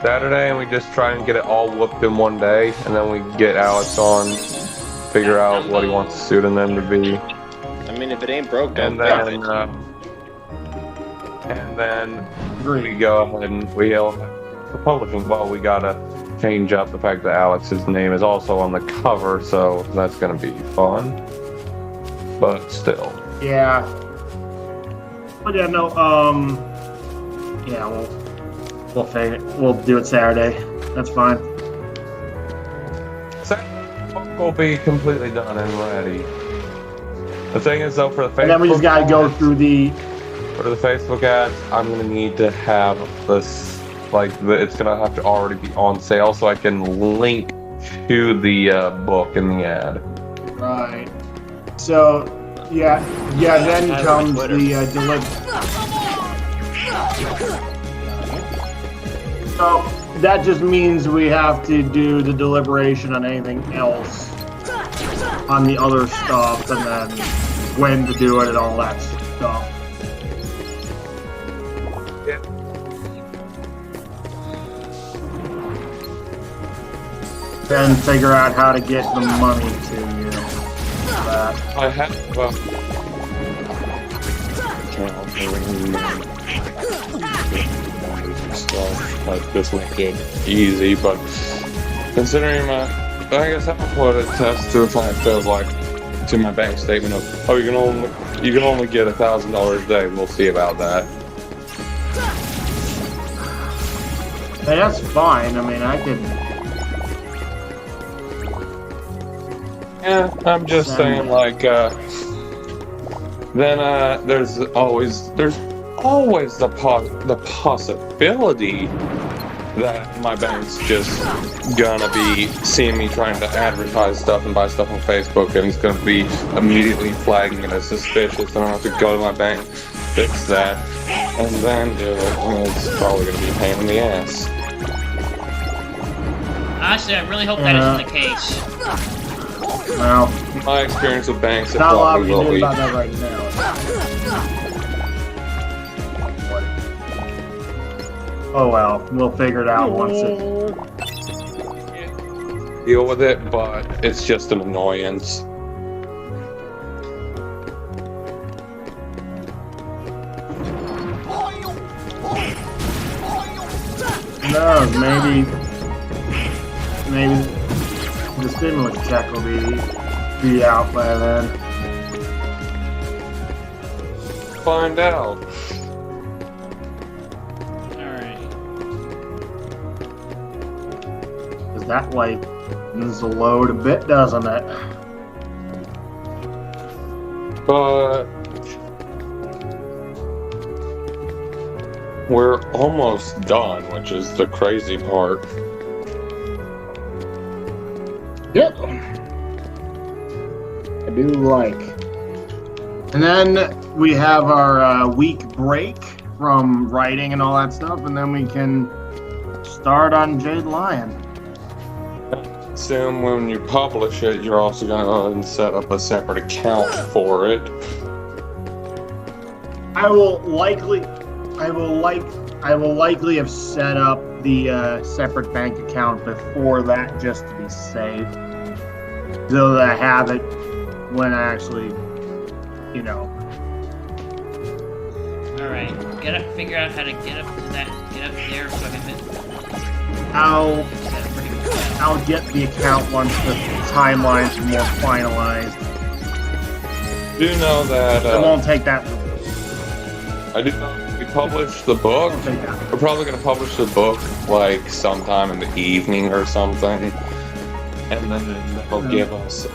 Saturday, and we just try and get it all whooped in one day, and then we get Alex on, figure out what he wants Suit them to be. I mean, if it ain't broke, don't And fix then, it. and then we go ahead and for publishing. Well, we gotta change up the fact that Alex's name is also on the cover, so that's gonna be fun. But still, Yeah. But yeah, no, yeah, we'll fade it. We'll do it Saturday. That's fine. we'll be completely done and ready. The thing is, though, for the Facebook, And then we just gotta go through the. for the Facebook ads, I'm gonna need to have this, it's gonna have to already be on sale, so I can link to the book in the ad. Right. So, yeah, then comes the delivery. So, that just means we have to do the deliberation on anything else, on the other stuff, and then when to do it and all that stuff. Then figure out how to get the money to you. I have stuff like this make it easy, but considering I guess I will put a test to the fact of to my bank statement of you can only get $1,000 a day. We'll see about that. Hey, that's fine. I mean, I can. Yeah, I'm just saying then there's always the possibility that my bank's just gonna be seeing me trying to advertise stuff and buy stuff on Facebook, and he's gonna be immediately flagging it as suspicious, and I have to go to my bank, fix that, and then do it, and it's probably gonna be a pain in the ass. Honestly, I really hope that isn't the case. Well, my experience with banks, it not a lot we probably can will do be. about that right now. Oh well, we'll figure it out once it. Deal with it, but it's just an annoyance. No, maybe the stimulus check will be out by then. Find out. Cause that lightens the load a bit, doesn't it? But we're almost done, which is the crazy part. Yep. I do like. And then we have our week break from writing and all that stuff, and then we can start on Jade Lion. Assume when you publish it, you're also going to set up a separate account for it. I will likely have set up the separate bank account before that just to be safe. So that I have it when I actually, you know. Alright, gotta figure out how to get up to that, get up there so I can hit. I'll get the account once the timelines are more finalized. Do you know that It won't take that long. I do know we published the book. We're probably going to publish the book like sometime in the evening or something, and then that'll give us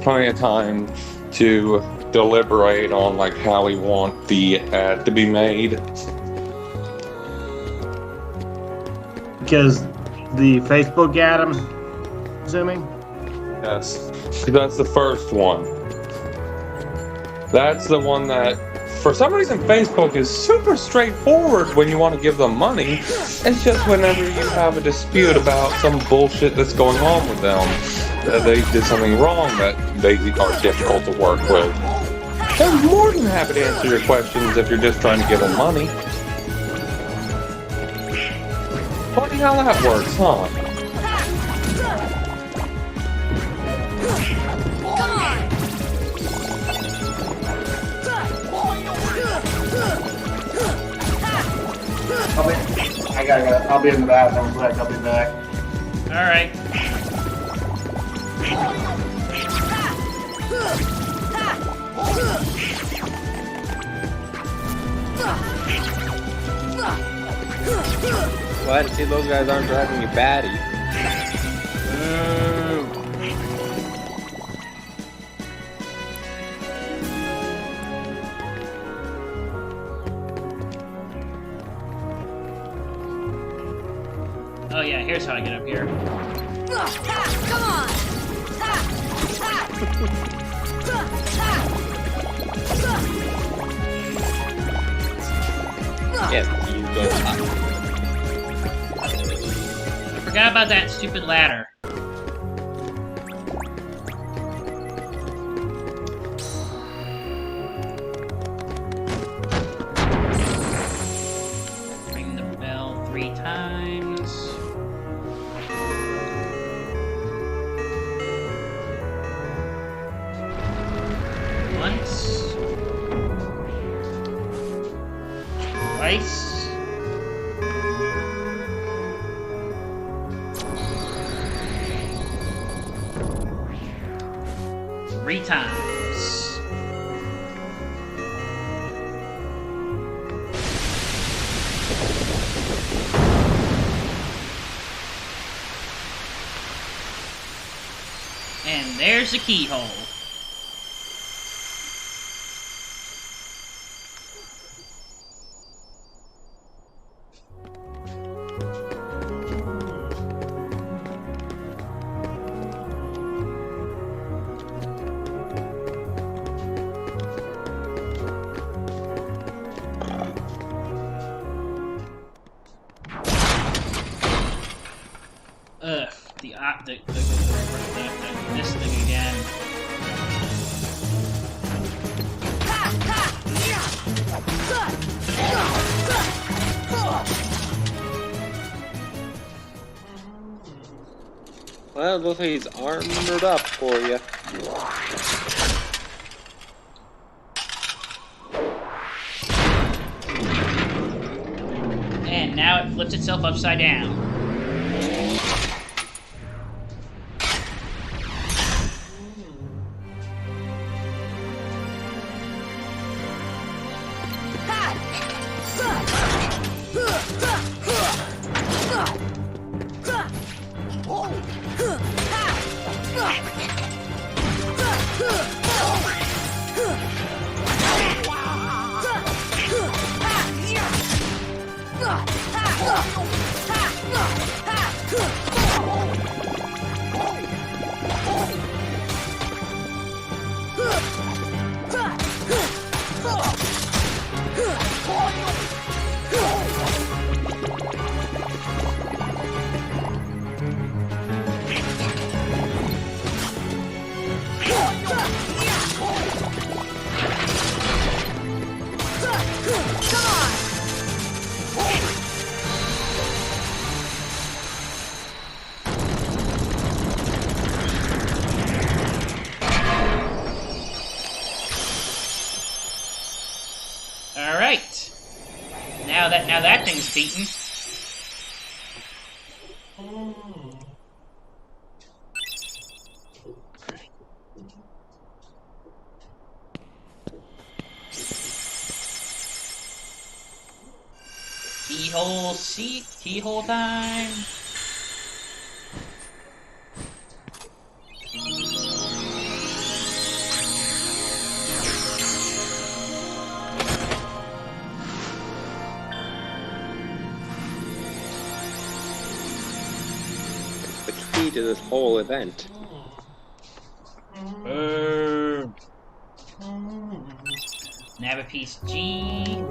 plenty of time to deliberate on like how we want the ad to be made. Because the Facebook ad, I'm assuming? Yes, that's the first one. That's the one that, for some reason, Facebook is super straightforward when you want to give them money. It's just whenever you have a dispute about some bullshit that's going on with them, that they did something wrong that they are difficult to work with. I'm more than happy to answer your questions if you're just trying to give them money. Funny how that works, huh? I'll be in the bathroom quick. I'll be back. Alright. Glad to see those guys aren't driving you batty. Oh yeah, here's how I get up here. Come on! Yes, you go up. I forgot about that stupid ladder. Ring the bell 3 times. Once. Twice. 3 times. And there's the keyhole. Ugh, this thing again. Well, it looks like he's armored up for you. And now it flips itself upside down. now that thing's beaten. Keyhole time. The key to this whole event. Navipiece G.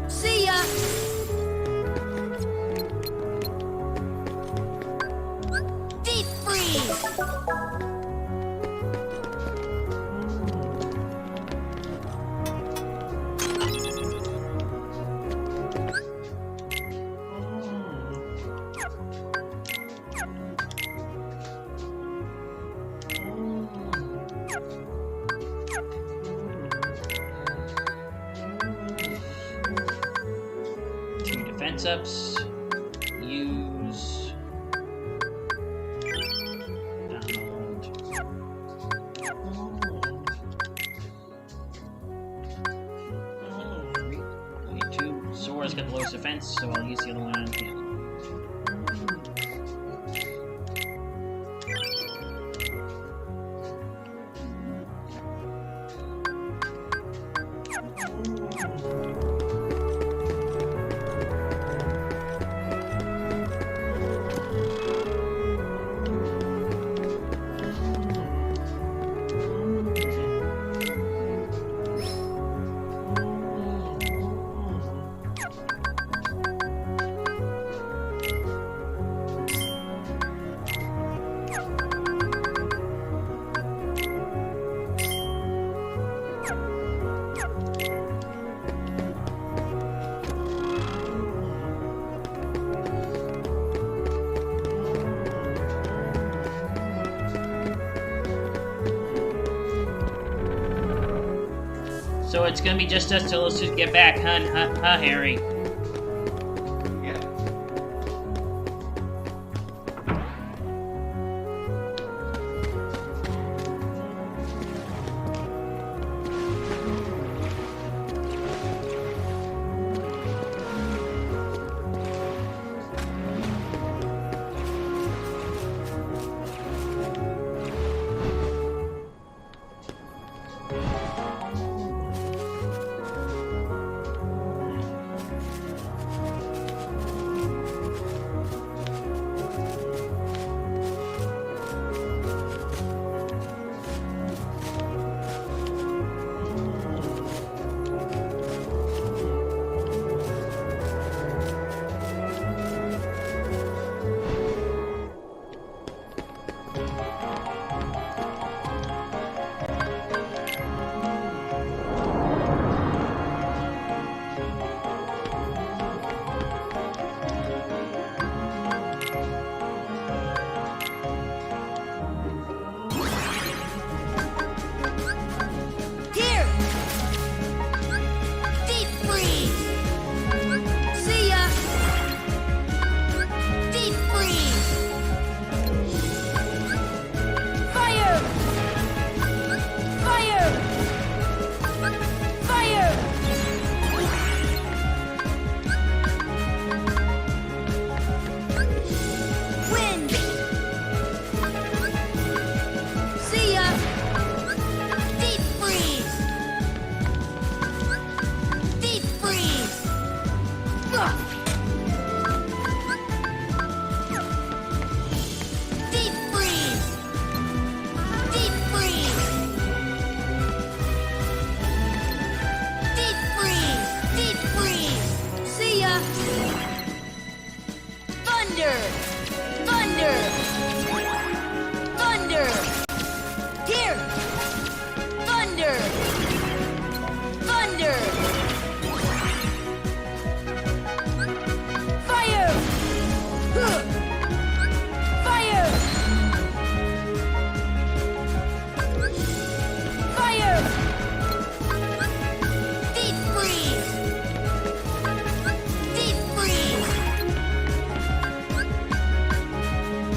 See ya! Deep freeze! Defense ups. Use. Download. Two. Sora's got the lowest defense, so I'll use the other one on him. So it's gonna be just us till let's just get back, huh, Harry? freeze. See ya. Deep freeze. Fire. Fire. Fire. Wind. See ya. Deep freeze. Deep freeze. Ugh. Deep freeze. Deep freeze. Deep freeze. Deep freeze. See ya. Thunder. Thunder. Thunder. Here. Thunder. Thunder. Fire. Huh. Fire. Fire. Deep freeze. Deep freeze.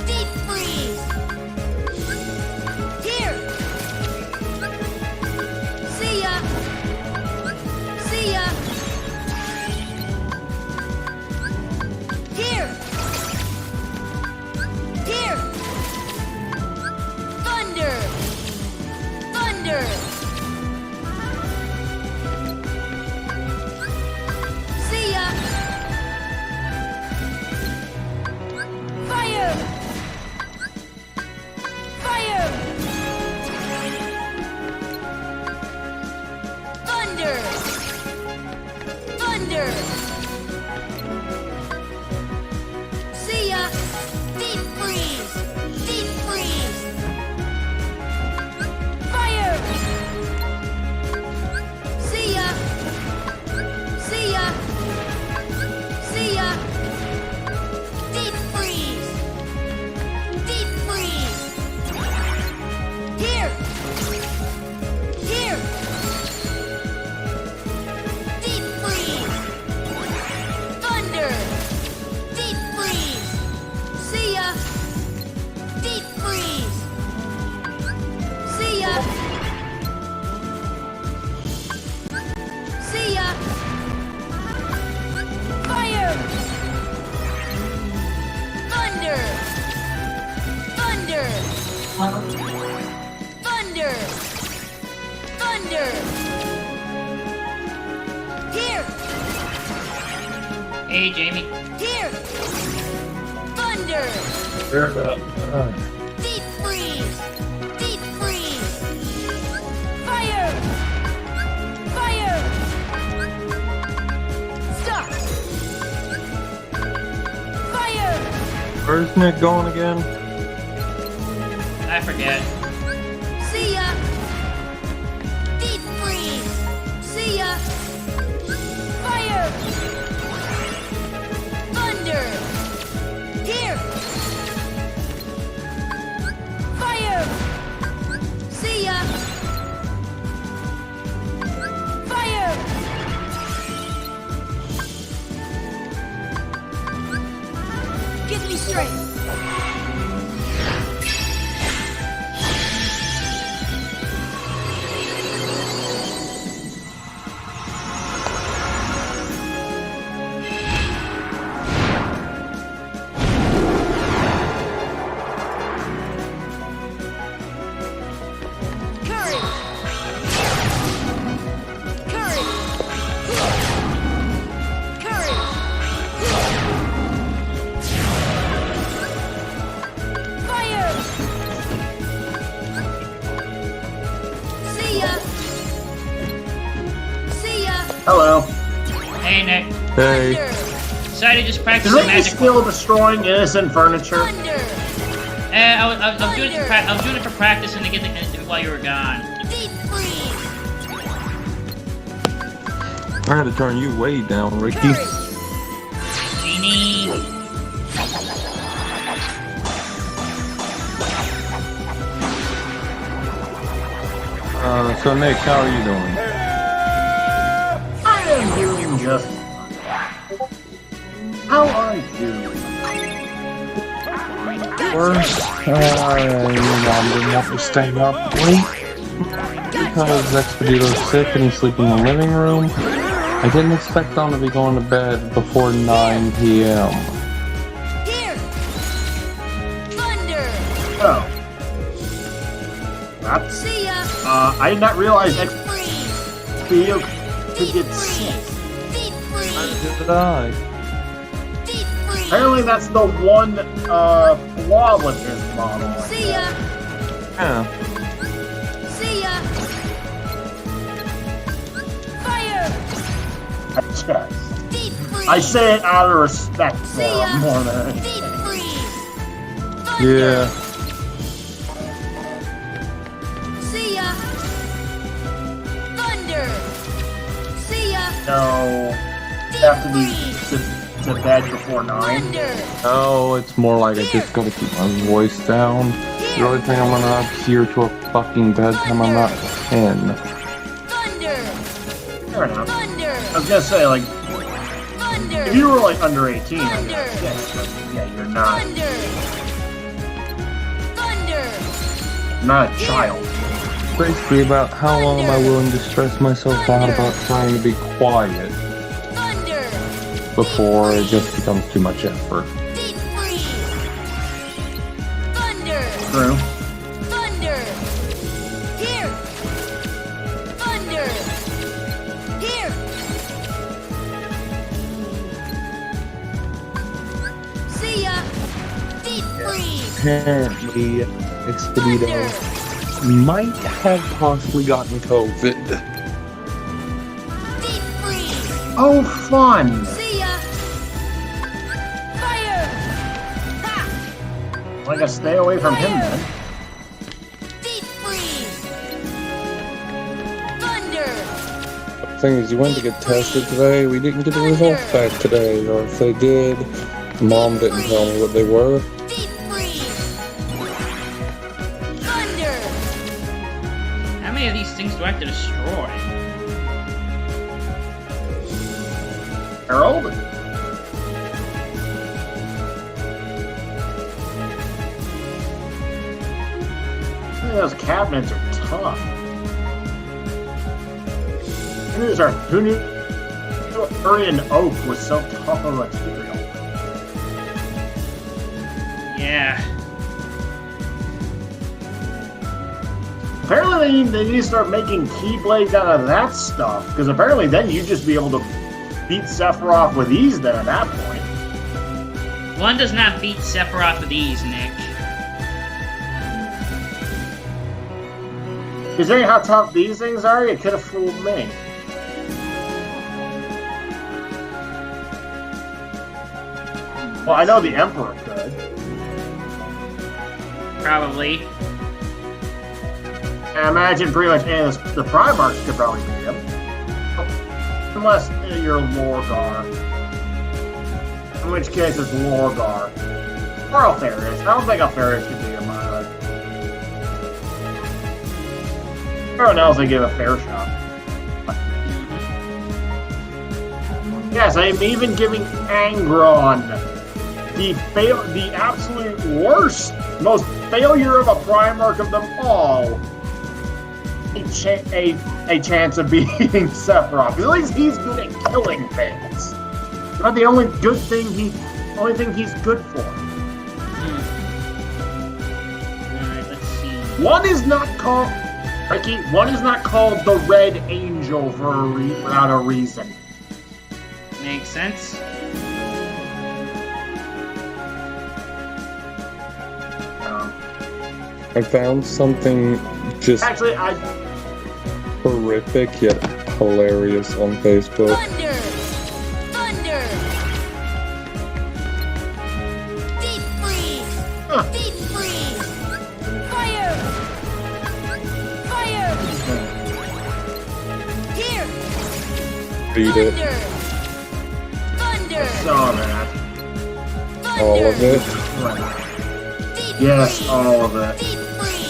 Deep freeze. Here. See ya. See ya. Here. Here. Thunder. Thunder. See ya. Fire. Fire. Thunder. Thunder. See ya. Deep freeze. Deep freeze. Fire. See ya. See ya. See ya. Deep freeze. Deep freeze. Here. Here. Deep freeze. Thunder. Deep freeze. See ya. Deep freeze. See ya. See ya. Fire. Thunder. Thunder. Thunder. Thunder. Here. Hey, Jamie. Here. Thunder. Deep freeze. Deep freeze. Fire. Fire. Stop. Fire. Where's Nick going again? I forget. See ya. Deep freeze. See ya. Fire. Thunder. Here. Fire. See ya. Fire. Give me strength. Courage. Courage. Courage. Fire. See ya. See ya. Hello. Hey, Nick. Hey. Thunder. Decided to just practice Is some it magic. still destroying innocent furniture? Thunder. I was doing it. I was doing it for practice and to get the while you were gone. Deep freeze. I had to turn you way down, Ricky. Courage. Genie. So Nick, how are you doing? I am doing just... How are you? Worse, Mom didn't want me staying up late because Expedito's sick and he's sleeping in the living room. I didn't expect them to be going to bed before 9 p.m. Here! Thunder! Oh. That's... See ya! I did not realize Free! Expedito could get sick. Feet free! Neither did I. Feet free! Apparently that's the one, flaw with his model. See ya! Yeah. See ya! Fire! Feet free! I say it out of respect for See ya! him more than anything. Feet free! Thunder! Yeah. See ya! Thunder! See ya! No, Feet have to be free! to bed before 9. Thunder! No, it's more like I just gotta keep my voice down. You really think I'm gonna adhere to a fucking bedtime? I'm not 10. Thunder! Fair enough. Thunder! I was gonna say, like, Thunder! if you were like under 18, I'd be Thunder! like, yes, but yeah, you're not. Thunder! Thunder! Not a child. Basically, about how long am I willing to stress myself out about trying to be quiet Thunder! before it just becomes too much effort? Feet free! Thunder! True. Thunder! Here! Thunder! Here! See ya! Feet free! Apparently, Expedito might have possibly gotten COVID. Feet free! Oh, fun! See ya! Fire! Ha! I gotta stay away from him then. Feet free! Thunder! The thing is, you went to get tested today. We didn't get the results back today, or if they did, Mom didn't tell me what they were. Feet free! Thunder! How many of these things do I have to destroy? Harold? Those cabinets are tough. Who knew Aryan oak was so tough of a material? Yeah. Apparently they need to start making keyblades out of that stuff, because apparently then you'd just be able to beat Sephiroth with ease then at that point. One does not beat Sephiroth with ease, Nick. Considering how tough these things are, it could have fooled me. Well, I know the Emperor could. Probably. I imagine pretty much any of the Primarchs could probably beat him. Unless you're Lorgar. In which case it's Lorgar. Or Alpharius. I don't think Alpharius could beat him either. Everyone else they give a fair shot. Yes, I am even giving Angron the absolute worst, most failure of a Primarch of them all, a chance of beating Sephiroth. Because at least he's good at killing things. Not the only good thing only thing he's good for. Alright, let's see. One is not called Ricky. One is not called the Red Angel without a reason. Makes sense. I found something just Actually, horrific yet hilarious on Facebook. Thunder! Thunder! Feet free! Feet free! Fire! Fire! Here! Beat it. Thunder! saw that. Thunder! All of it. Feet Yes, free! all of it. Feet free!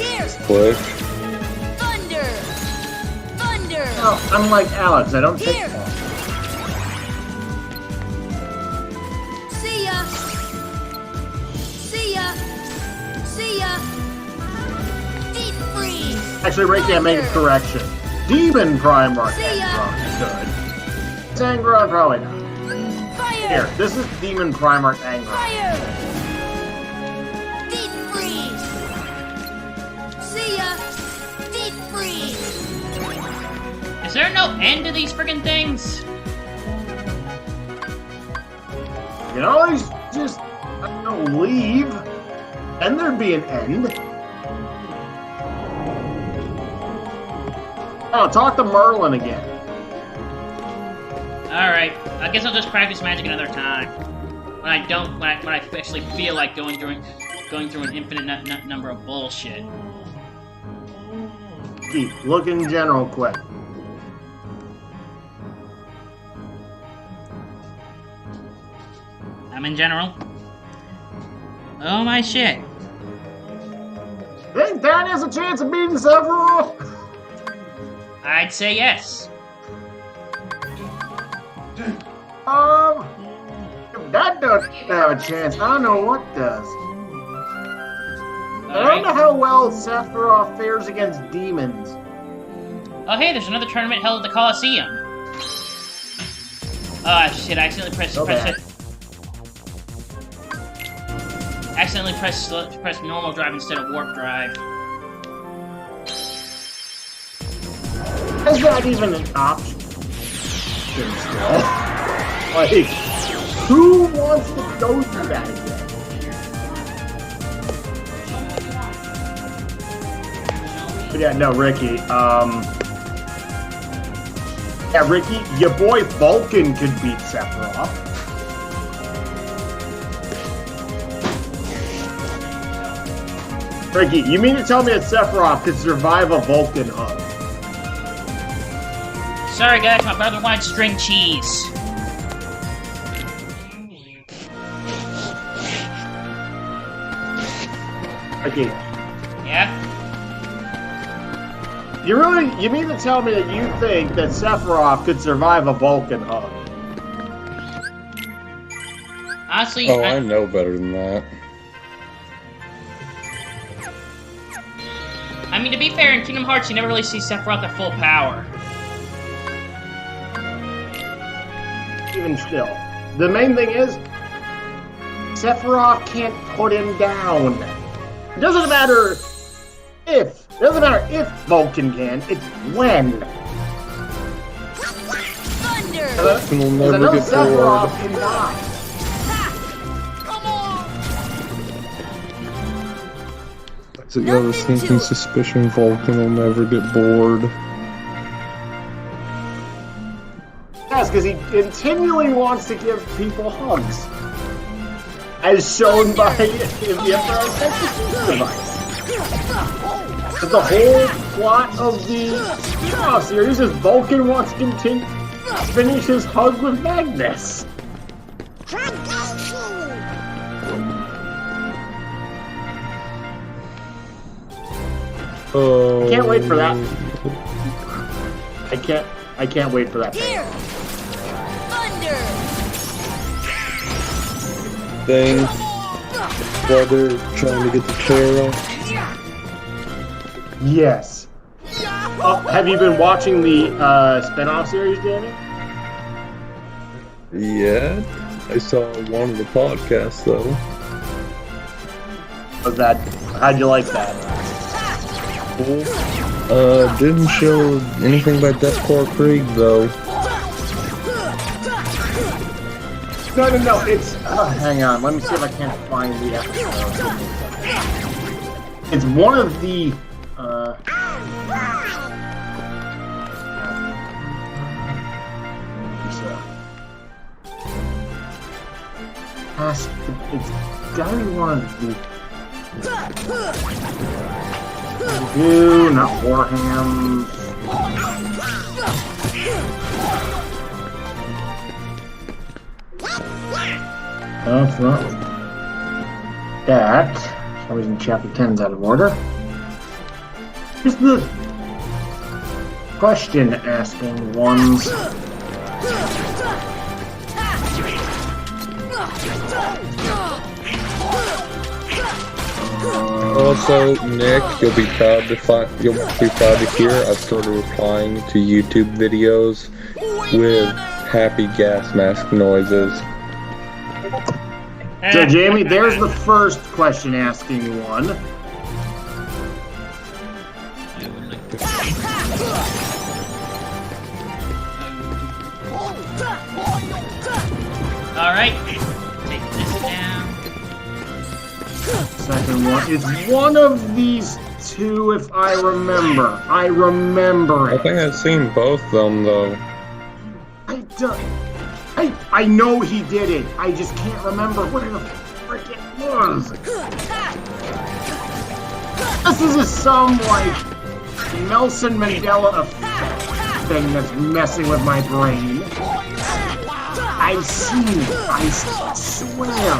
Here! Click. Thunder! Thunder! No, unlike Alex, I don't take Here! that. Actually, Ricky, I made a correction. Demon Primarch Angron good. Angron probably not. Fire! Here, this is Demon Primarch Angron. Fire! Deep freeze! See ya! Deep freeze! Is there no end to these friggin' things? You can always just leave, and there'd be an end. Oh, talk to Merlin again. Alright, I guess I'll just practice magic another time. When I actually feel like going through an infinite number of bullshit. Keep looking general quick. I'm in general. Oh my shit. Think Dan has a chance of beating Sephiroth? I'd say yes. If that doesn't have a chance, I don't know what does. I don't know how well Sephiroth fares against demons. Oh hey, there's another tournament held at the Coliseum. Oh shit, I accidentally pressed normal drive instead of warp drive. Is that even an option? Like, who wants to go through that again? But yeah, no, Ricky. Yeah, Ricky, your boy Vulcan could beat Sephiroth. Ricky, you mean to tell me that Sephiroth could survive a Vulcan hug? Sorry guys, my brother wanted string cheese. Ricky. Yeah? You mean to tell me that you think that Sephiroth could survive a Vulcan hug? Honestly, oh, I know better than that. I mean, to be fair, in Kingdom Hearts, you never really see Sephiroth at full power. Even still. The main thing is, Sephiroth can't put him down. It doesn't matter if. It doesn't matter if Vulcan can, it's when. Thunder! Vulcan will never get Sephiroth bored. can die. Come on! So you got a sneaking suspicion Vulcan will never get bored. Yes, because he continually wants to give people hugs. As shown by the Emperor's device. The whole plot of the spin-off series is Vulcan wants to finish his hug with Magnus. Oh. I can't wait for that. I can't wait for that. Here! Thunder! Thing. While they're trying to get the chair off. Yes. Have you been watching the spin-off series, Danny? Yeah. I saw one of the podcasts though. How'd you like that? Cool. Didn't show anything by Deathcore Krieg though. No, it's... hang on, let me see if I can't find the episode. It's one of the... it's gotta be one of the... not Warham. No, it's not that. For some reason, chapter 10's out of order. Here's the question asking ones. Also, Nick, you'll be proud to hear I've started replying to YouTube videos with happy gas mask noises. So, Jamie, there's the first question asking one. Alright, take this down. Second one. It's one of these two, if I remember. I remember I it. think I've seen both of them, though. I know he did it. I just can't remember where the frick it was. This is some, like, Nelson Mandela effect thing that's messing with my brain. I've seen it. I swear.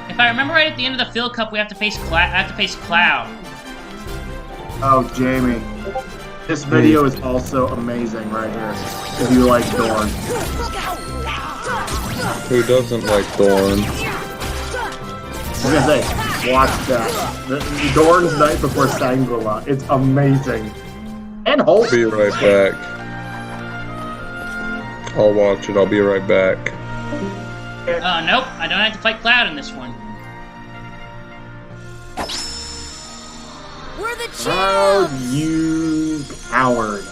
If I remember right, at the end of the Field Cup, we have to face Cloud. Oh, Jamie. This video is also amazing right here. If you like Dorn. Who doesn't like Thorn? I was gonna say, watch that. The Dorn's Night Before Shangri-La. It's amazing. And Hulk. Be right back. I'll watch it. I'll be right back. Oh, nope. I don't have to fight Cloud in this one. We're the champs! Proud you coward.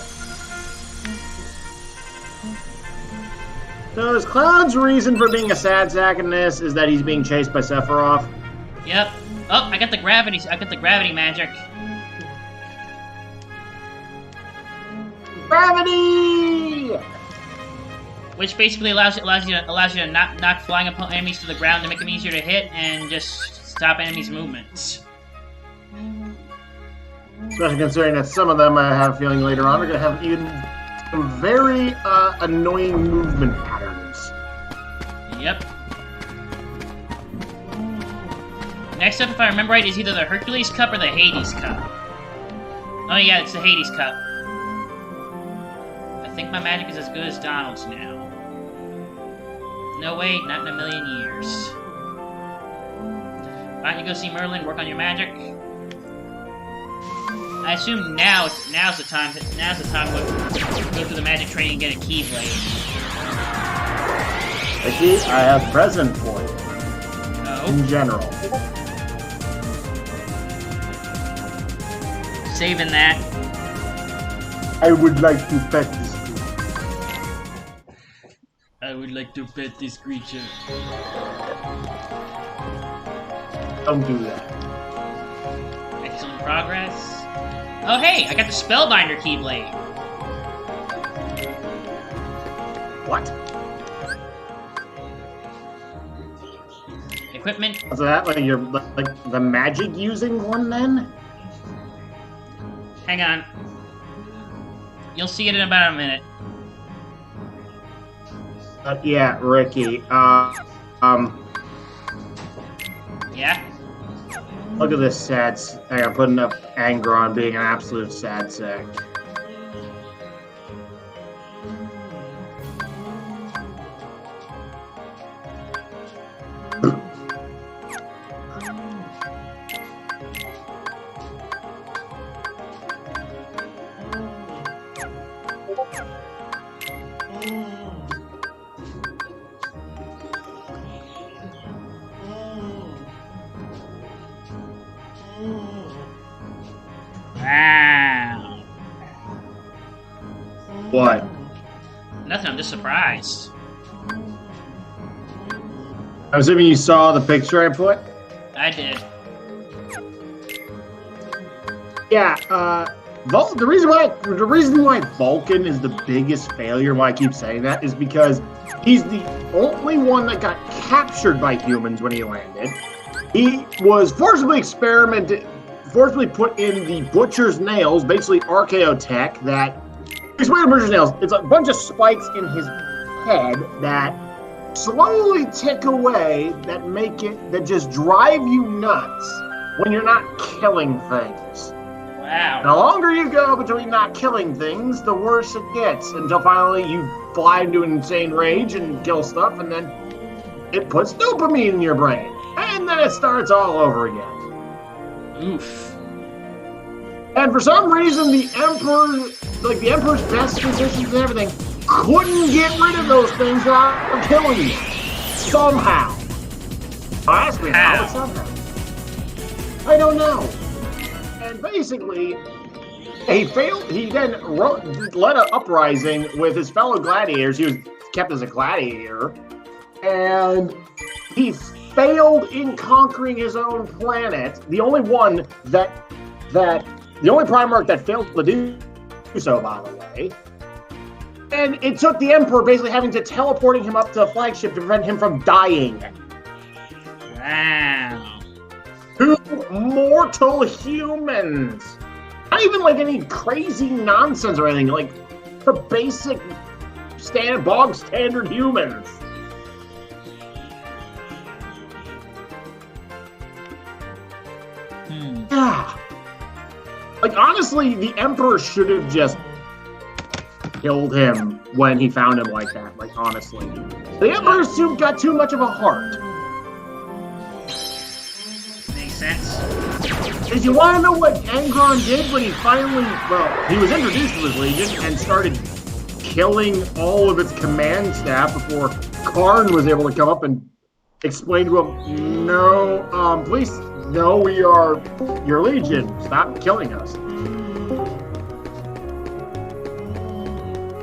So is Cloud's reason for being a sad sack in this is that he's being chased by Sephiroth? Yep. Oh, I got the gravity magic. Gravity! Which basically allows you to knock flying enemies to the ground to make them easier to hit and just stop enemies' movements. Especially considering that some of them, I have a feeling later on, are going to have even some very annoying movement patterns. Yep. Next up, if I remember right, is either the Hercules Cup or the Hades Cup. Oh yeah, it's the Hades Cup. I think my magic is as good as Donald's now. No way, not in a million years. Why don't you go see Merlin, work on your magic? I assume now's the time to go through the magic training and get a Keyblade. Ricky, I have present for you. No. In general. Saving that. I would like to pet this creature. I would like to pet this creature. Don't do that. Excellent progress. Oh hey, I got the Spellbinder Keyblade. What? Equipment. So that like you're like the magic using one then? Hang on. You'll see it in about a minute. Yeah, Ricky. Yeah? Look at this sad. I'm putting up anger on being an absolute sad sack. Wow. What? Nothing, I'm just surprised. I'm assuming you saw the picture I put? I did. Yeah, the reason why Vulcan is the biggest failure, why I keep saying that, is because he's the only one that got captured by humans when he landed. He was forcibly put in the Butcher's Nails, basically Archaeotech, that... Explain the Butcher's Nails. It's a bunch of spikes in his head that slowly tick away, that just drive you nuts when you're not killing things. Wow. The longer you go between not killing things, the worse it gets, until finally you fly into an insane rage and kill stuff, and then it puts dopamine in your brain. And then it starts all over again. Oof. And for some reason, the Emperor's best physicians and everything couldn't get rid of those things without killing you. Somehow. Ask me how, but somehow. I don't know. And basically, he failed. He then led an uprising with his fellow gladiators. He was kept as a gladiator. And he failed in conquering his own planet. The only one the only Primarch that failed to do so, by the way. And it took the Emperor basically having to teleporting him up to the flagship to prevent him from dying. Wow. 2 mortal humans. Not even like any crazy nonsense or anything. Like the basic bog standard humans. Yeah. Like, honestly, the Emperor should have just killed him when he found him like that. Like, honestly. The Emperor's got too much of a heart. Makes sense. Because you want to know what Angron did when he finally, well, he was introduced to his Legion and started killing all of its command staff before Karn was able to come up and explain to him, no, please, no, we are your Legion. Stop killing us.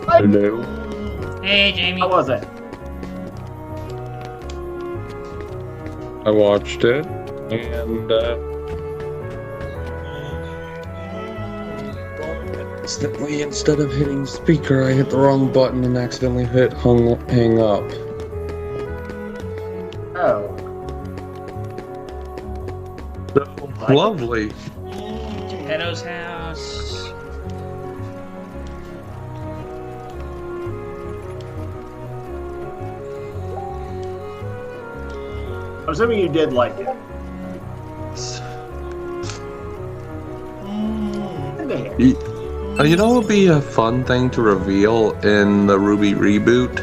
Hello. Hey, Jamie. How was it? I watched it, and accidentally, instead of hitting speaker, I hit the wrong button and accidentally hit hang up. Oh. So lovely. Geppetto's house. I'm assuming you did like it. You know what would be a fun thing to reveal in the Ruby reboot?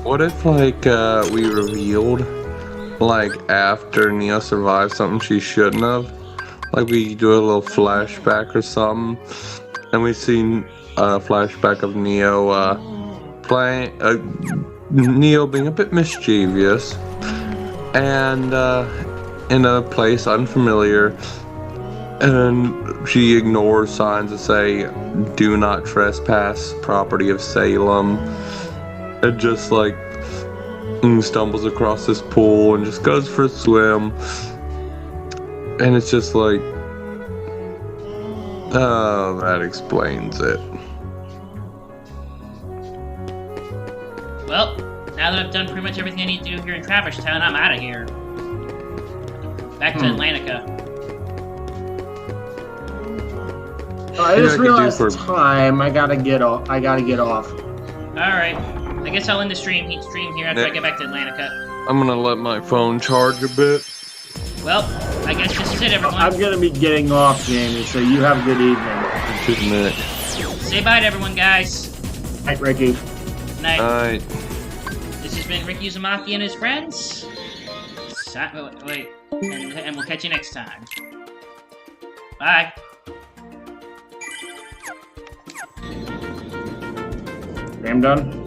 What if, like, we revealed, like, after Neo survived something she shouldn't have? Like, we do a little flashback or something, and we see a flashback of Neo, playing, Neo being a bit mischievous, and, in a place unfamiliar, and she ignores signs that say, do not trespass, property of Salem. It just like stumbles across this pool and just goes for a swim. And it's just like, oh, that explains it. Well, now that I've done pretty much everything I need to do here in Traverse Town, I'm out of here. Back to Atlantica. I just realized the time. I gotta get off. Alright. I guess I'll end the stream here after I get back to Atlantica. I'm gonna let my phone charge a bit. Well, I guess this is it, everyone. I'm gonna be getting off, Jamie, so you have a good evening. Good night. Say bye to everyone, guys. Night, Ricky. Night. Night. This has been Ricky Uzumaki and his friends. Wait. And we'll catch you next time. Bye. I'm done.